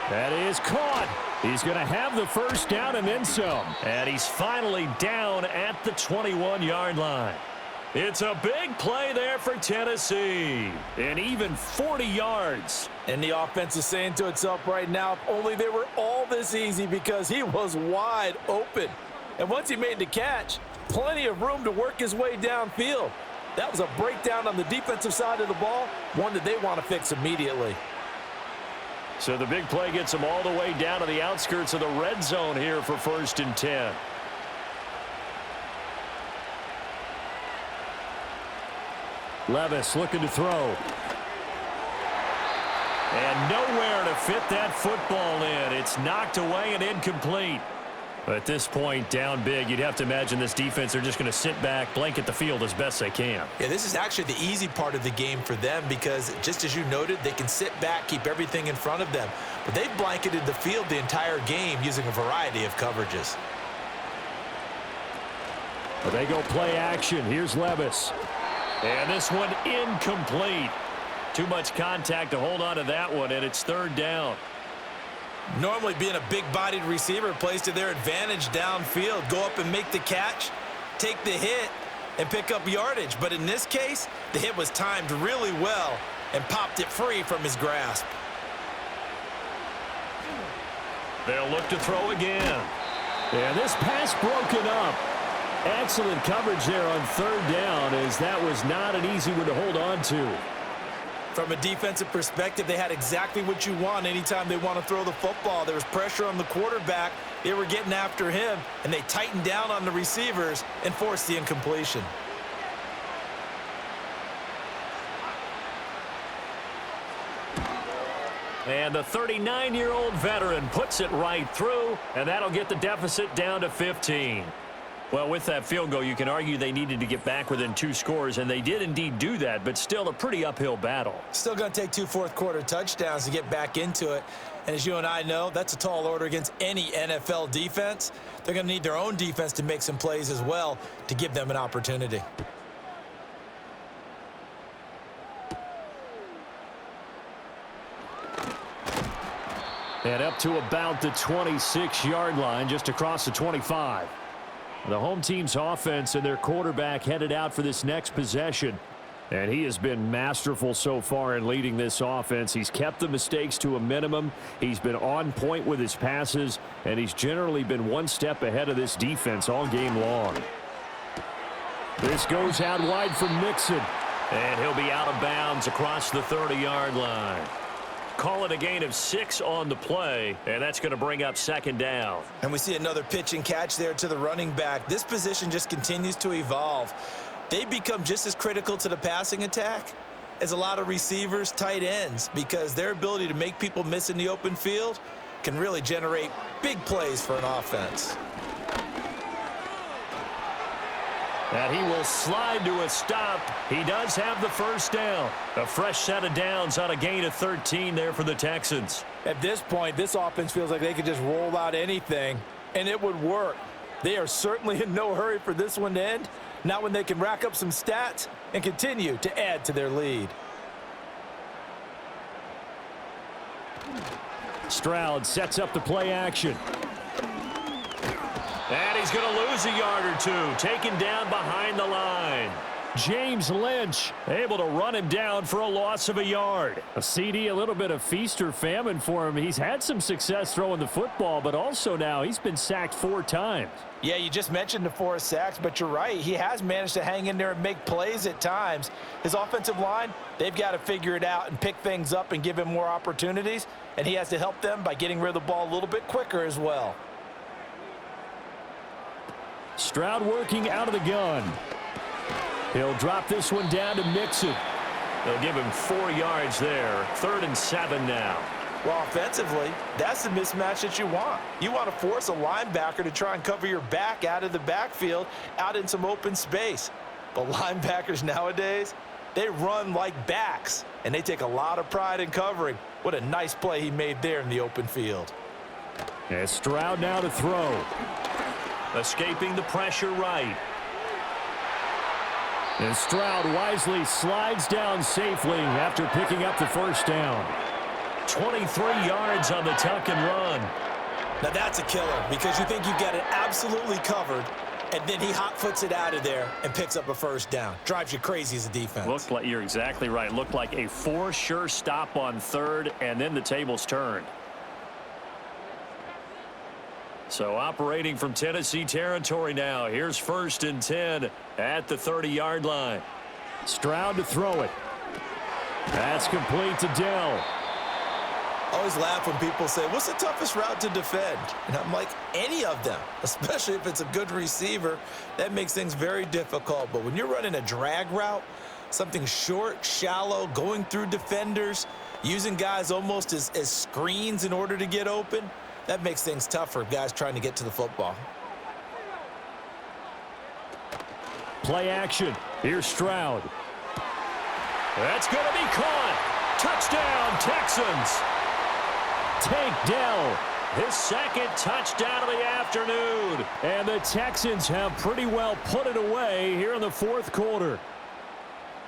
D: That is caught. He's going to have the first down and then some.
B: And he's finally down at the 21-yard line. It's a big play there for Tennessee. And even 40 yards.
C: And the offense is saying to itself right now, if only they were all this easy, because he was wide open. And once he made the catch, plenty of room to work his way downfield. That was a breakdown on the defensive side of the ball, one that they want to fix immediately.
B: So the big play gets them all the way down to the outskirts of the red zone here for 1st and 10.
D: Levis looking to throw.
B: And nowhere to fit that football in. It's knocked away and incomplete. But at this point, down big, you'd have to imagine this defense are just going to sit back, blanket the field as best they can.
E: Yeah, this is actually the easy part of the game for them because, just as you noted, they can sit back, keep everything in front of them. But they've blanketed the field the entire game using a variety of coverages.
D: But they go play action. Here's Levis.
B: And this one incomplete. Too much contact to hold on to that one, and it's 3rd down.
E: Normally, being a big-bodied receiver plays to their advantage downfield. Go up and make the catch, take the hit, and pick up yardage. But in this case, the hit was timed really well and popped it free from his grasp.
B: They'll look to throw again.
D: And this pass broken up. Excellent coverage there on 3rd down, as that was not an easy one to hold on to.
E: From a defensive perspective, they had exactly what you want anytime they want to throw the football. There was pressure on the quarterback. They were getting after him, and they tightened down on the receivers and forced the incompletion.
B: And the 39-year-old veteran puts it right through, and that'll get the deficit down to 15. Well, with that field goal, you can argue they needed to get back within 2 scores, and they did indeed do that, but still a pretty uphill battle.
E: Still going to take 2 fourth-quarter touchdowns to get back into it. And as you and I know, that's a tall order against any NFL defense. They're going to need their own defense to make some plays as well to give them an opportunity.
D: And up to about the 26-yard line, just across the 25. The home team's offense and their quarterback headed out for this next possession. And he has been masterful so far in leading this offense. He's kept the mistakes to a minimum. He's been on point with his passes. And he's generally been one step ahead of this defense all game long. This goes out wide for Mixon.
B: And he'll be out of bounds across the 30-yard line. Call it a gain of 6 on the play, and that's going to bring up 2nd down.
E: And we see another pitch and catch there to the running back. This position just continues to evolve. They become just as critical to the passing attack as a lot of receivers, tight ends, because their ability to make people miss in the open field can really generate big plays for an offense.
B: And he will slide to a stop. He does have the first down. A fresh set of downs on a gain of 13 there for the Texans.
C: At this point, this offense feels like they could just roll out anything, and it would work. They are certainly in no hurry for this one to end, not when they can rack up some stats and continue to add to their lead.
D: Stroud sets up the play action.
B: And he's going to lose a yard or two, taken down behind the line. James Lynch able to run him down for a loss of a yard.
D: A CD, a little bit of feast or famine for him. He's had some success throwing the football, but also now he's been sacked 4 times.
C: Yeah, you just mentioned the 4 sacks, but you're right. He has managed to hang in there and make plays at times. His offensive line, they've got to figure it out and pick things up and give him more opportunities, and he has to help them by getting rid of the ball a little bit quicker as well.
D: Stroud working out of the gun. He'll drop this one down to Mixon.
B: They'll give him 4 yards there. 3rd and 7 now.
C: Well, offensively, that's the mismatch that you want. You want to force a linebacker to try and cover your back out of the backfield, out in some open space. But linebackers nowadays, they run like backs, and they take a lot of pride in covering. What a nice play he made there in the open field.
D: And Stroud now to throw.
B: Escaping the pressure right.
D: And Stroud wisely slides down safely after picking up the 1st down.
B: 23 yards on the tuck and run.
E: Now that's a killer because you think you've got it absolutely covered, and then he hot foots it out of there and picks up a 1st down. Drives you crazy as a defense.
B: Looked like, you're exactly right. Looked like a 4 sure stop on 3rd, and then the tables turned. So operating from Tennessee territory now. Here's 1st and 10 at the 30-yard line.
D: Stroud to throw it. That's complete to Dell.
E: I always laugh when people say, what's the toughest route to defend? And I'm like, any of them, especially if it's a good receiver. That makes things very difficult. But when you're running a drag route, something short, shallow, going through defenders, using guys almost as screens in order to get open, that makes things tough for guys trying to get to the football.
D: Play action. Here's Stroud.
B: That's going to be caught. Touchdown, Texans.
D: Tank Dell.
B: His 2nd touchdown of the afternoon.
D: And the Texans have pretty well put it away here in the 4th quarter.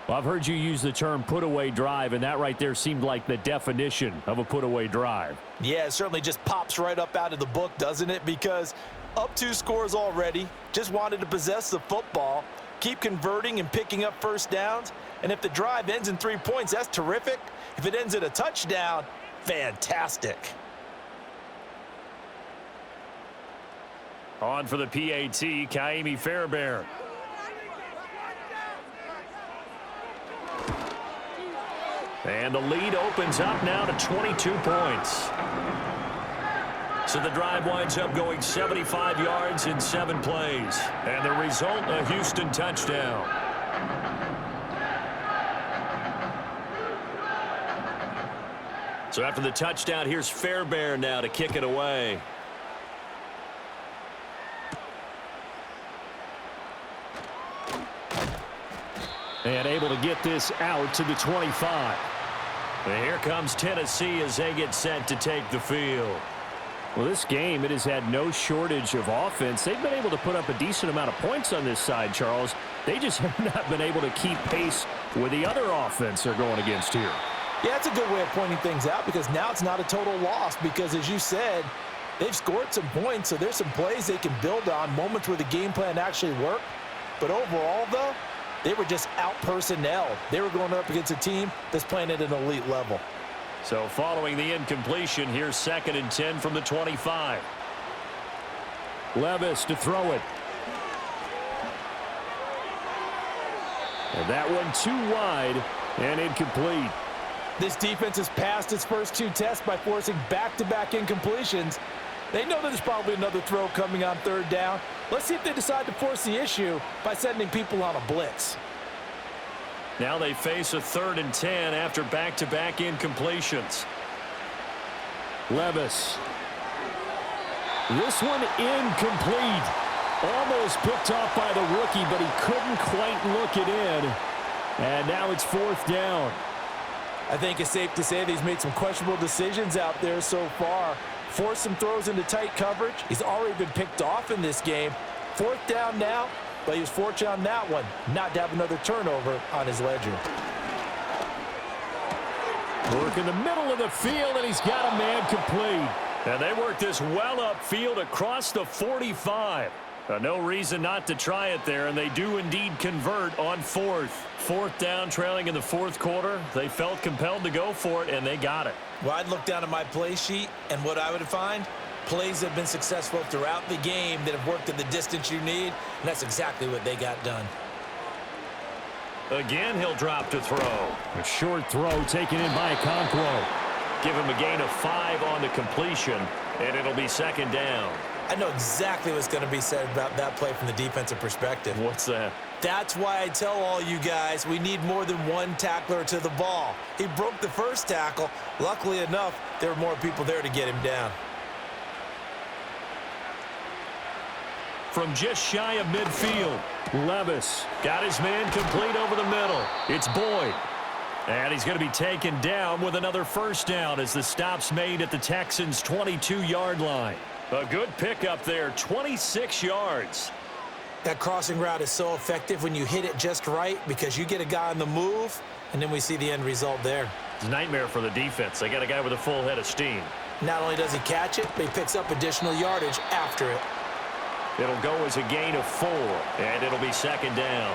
D: Well, I've heard you use the term put-away drive, and that right there seemed like the definition of a put-away drive.
C: Yeah, it certainly just pops right up out of the book, doesn't it? Because up 2 scores already, just wanted to possess the football, keep converting and picking up 1st downs. And if the drive ends in 3 points, that's terrific. If it ends in a touchdown, fantastic.
B: On for the PAT, Kaimi Fairbairn. And the lead opens up now to 22 points. So the drive winds up going 75 yards in 7 plays. And the result, a Houston touchdown. So after the touchdown, here's Fairbairn now to kick it away.
D: And able to get this out to the 25.
B: And here comes Tennessee as they get set to take the field.
D: Well, this game, it has had no shortage of offense. They've been able to put up a decent amount of points on this side, Charles. They just have not been able to keep pace with the other offense they're going against here.
C: Yeah, that's a good way of pointing things out because now it's not a total loss because, as you said, they've scored some points, so there's some plays they can build on, moments where the game plan actually worked. But overall, though, they were just out-personnel. They were going up against a team that's playing at an elite level.
B: So following the incompletion, here's 2nd and 10 from the 25.
D: Levis to throw it. And that one too wide and incomplete.
C: This defense has passed its first 2 tests by forcing back-to-back incompletions. They know that there's probably another throw coming on 3rd down. Let's see if they decide to force the issue by sending people on a blitz.
B: Now they face a 3rd and 10 after back-to-back incompletions.
D: Levis. This one incomplete. Almost picked off by the rookie, but he couldn't quite look it in. And now it's 4th down.
C: I think it's safe to say that he's made some questionable decisions out there so far. Forced some throws into tight coverage. He's already been picked off in this game. 4th down now, but he was fortunate on that one not to have another turnover on his ledger.
D: Work in the middle of the field, and he's got a man complete.
B: And they work this well upfield across the 45. No reason not to try it there, and they do indeed convert on fourth. Fourth down, trailing in the fourth quarter. They felt compelled to go for it, and they got it.
E: Well, I'd look down at my play sheet, and what I would find, plays that have been successful throughout the game that have worked at the distance you need, and that's exactly what they got done.
B: Again, he'll drop to throw.
D: A short throw taken in by Okonkwo.
B: Give him a gain of 5 on the completion, and it'll be second down.
E: I know exactly what's going to be said about that play from the defensive perspective.
B: What's that?
E: That's why I tell all you guys we need more than one tackler to the ball. He broke the first tackle. Luckily enough, there were more people there to get him down.
B: From just shy of midfield,
D: Levis
B: got his man complete over the middle. It's Boyd. And he's going to be taken down with another first down as the stop's made at the Texans' 22-yard line. A good pickup there, 26 yards.
E: That crossing route is so effective when you hit it just right because you get a guy on the move, and then we see the end result there.
B: It's a nightmare for the defense. They got a guy with a full head of steam.
E: Not only does he catch it, but he picks up additional yardage after it.
B: It'll go as a gain of 4, and it'll be second down.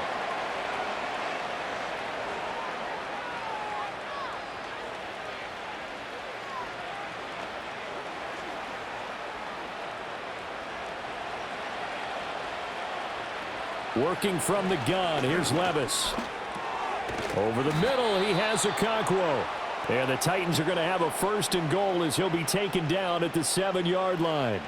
D: working from the gun. Here's Levis. Over the middle, he has Okonkwo. And the Titans are going to have a first and goal as he'll be taken down at the 7-yard line.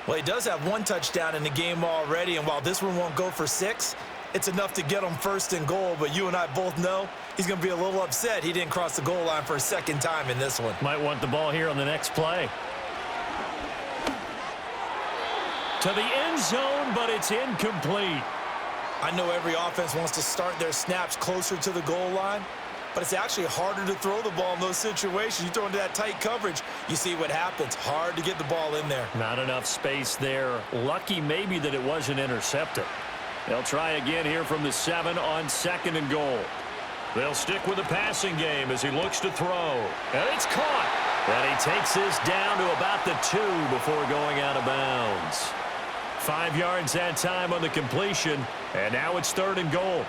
E: Well, he does have one touchdown in the game already, and while this one won't go for 6, it's enough to get him first and goal. But you and I both know he's going to be a little upset he didn't cross the goal line for a second time in this one.
B: Might want the ball here on the next play. To the end zone, but it's incomplete.
E: I know every offense wants to start their snaps closer to the goal line, but it's actually harder to throw the ball in those situations. You throw into that tight coverage, you see what happens. Hard to get the ball in there.
B: Not enough space there. Lucky maybe that it wasn't intercepted. They'll try again here from the 7 on second and goal. They'll stick with the passing game as he looks to throw. And it's caught. And he takes this down to about the 2 before going out of bounds. 5 yards that time on the completion, and now it's third and goal.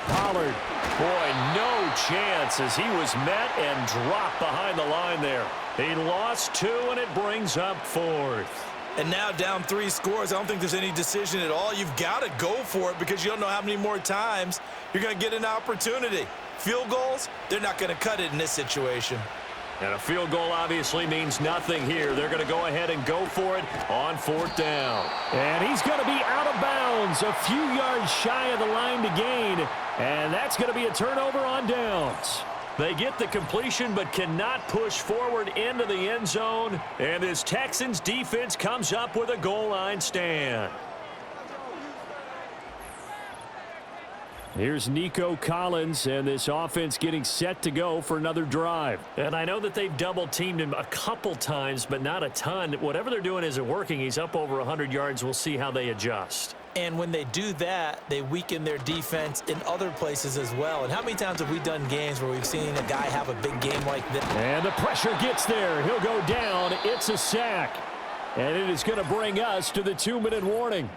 D: Pollard.
B: Boy, no chance as he was met and dropped behind the line there. He lost 2, and it brings up 4th.
E: And now down 3 scores. I don't think there's any decision at all. You've got to go for it because you don't know how many more times you're going to get an opportunity. Field goals, they're not going to cut it in this situation.
B: And a field goal obviously means nothing here. They're going to go ahead and go for it on 4th down.
D: And he's going to be out of bounds, a few yards shy of the line to gain. And that's going to be a turnover on downs.
B: They get the completion but cannot push forward into the end zone. And this Texans defense comes up with a goal line stand.
D: Here's Nico Collins, and this offense getting set to go for another drive.
B: And I know that they've double-teamed him a couple times, but not a ton. Whatever they're doing isn't working. He's up over 100 yards. We'll see how they adjust.
E: And when they do that, they weaken their defense in other places as well. And how many times have we done games where we've seen a guy have a big game like this?
D: And the pressure gets there. He'll go down. It's a sack. And it is going to bring us to the 2-minute warning.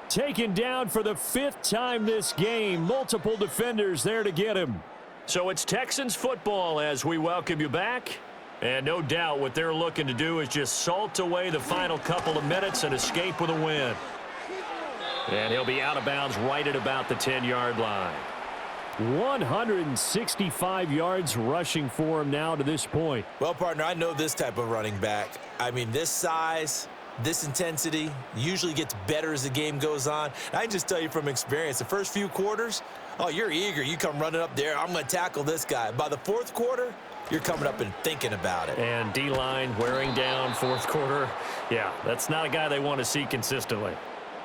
D: Taken down for the 5th time this game. Multiple defenders there to get him.
B: So it's Texans football as we welcome you back. And no doubt what they're looking to do is just salt away the final couple of minutes and escape with a win. And he'll be out of bounds right at about the 10-yard line.
D: 165 yards rushing for him now to this point.
E: Well, partner, I know this type of running back. I mean, this size, this intensity usually gets better as the game goes on. And I can just tell you from experience, the first few quarters, oh, you're eager. You come running up there, I'm going to tackle this guy. By the 4th quarter, you're coming up and thinking about it.
B: And D-line wearing down 4th quarter. Yeah, that's not a guy they want to see consistently.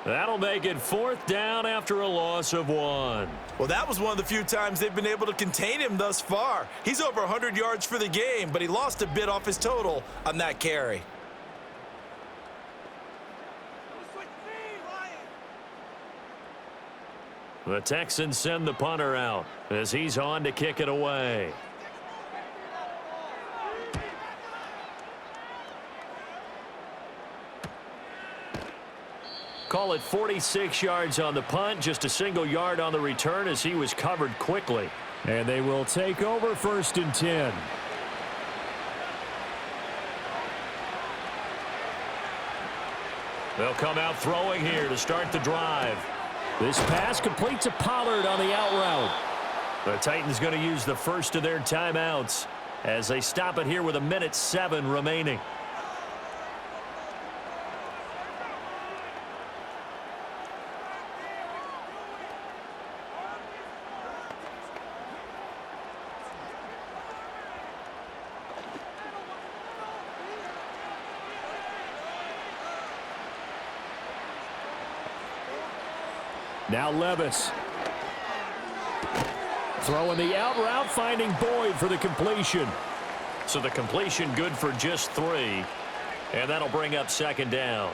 B: That'll make it 4th down after a loss of 1.
E: Well, that was one of the few times they've been able to contain him thus far. He's over 100 yards for the game, but he lost a bit off his total on that carry.
B: The Texans send the punter out as he's on to kick it away. Call it 46 yards on the punt, just a single yard on the return as he was covered quickly.
D: And they will take over 1st and 10.
B: They'll come out throwing here to start the drive.
D: This pass completes a Pollard on the out route.
B: The Titans going to use the first of their timeouts as they stop it here with 1:07 remaining.
D: Now Levis. Throwing the out route, finding Boyd for the completion.
B: So the completion good for just 3. And that'll bring up 2nd down.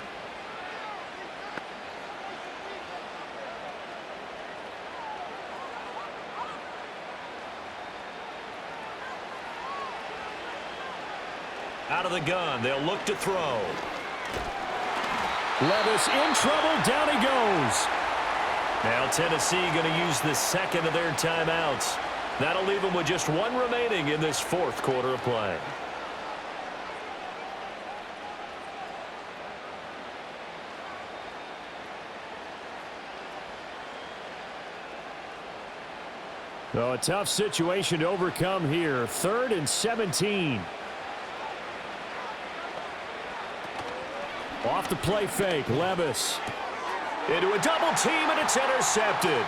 B: Out of the gun, they'll look to throw.
D: Levis in trouble, down he goes.
B: Now Tennessee going to use the 2nd of their timeouts. That'll leave them with just 1 remaining in this 4th quarter of play.
D: So a tough situation to overcome here. 3rd and 17. Off the play fake, Levis.
B: Into a double team, and it's intercepted.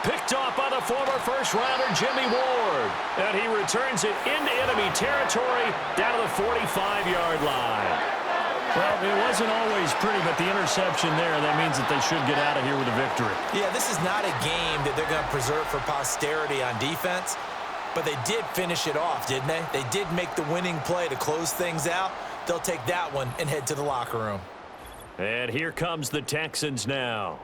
B: Picked off by the former first-rounder Jimmy Ward. And he returns it into enemy territory down to the 45-yard line.
D: Well, it wasn't always pretty, but the interception there, that means that they should get out of here with a victory.
E: Yeah, this is not a game that they're going to preserve for posterity on defense, but they did finish it off, didn't they? They did make the winning play to close things out. They'll take that one and head to the locker room.
B: And here comes the Texans now.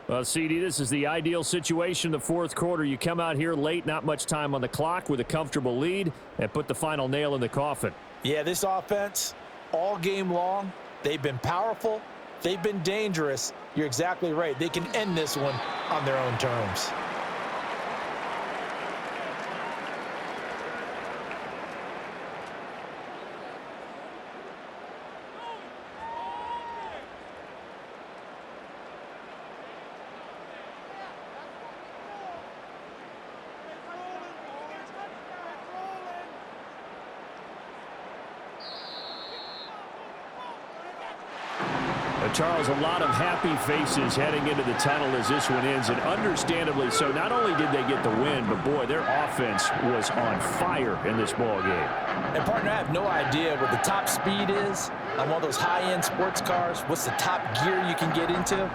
D: Well, CD, this is the ideal situation in the 4th quarter. You come out here late, not much time on the clock, with a comfortable lead, and put the final nail in the coffin.
E: Yeah, this offense, all game long, they've been powerful, they've been dangerous. You're exactly right. They can end this one on their own terms.
D: Charles, a lot of happy faces heading into the tunnel as this one ends, and understandably so. Not only did they get the win, but boy, their offense was on fire in this ball game.
E: And partner, I have no idea what the top speed is on one of those high-end sports cars. What's the top gear you can get into?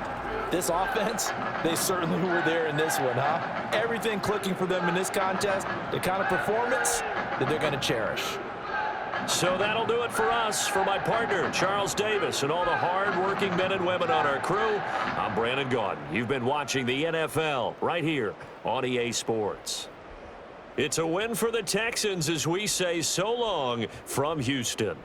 E: This offense, they certainly were there in this one, huh? Everything clicking for them in this contest, the kind of performance that they're going to cherish.
B: So that'll do it for us. For my partner, Charles Davis, and all the hard-working men and women on our crew, I'm Brandon Gaudin. You've been watching the NFL right here on EA Sports. It's a win for the Texans as we say so long from Houston.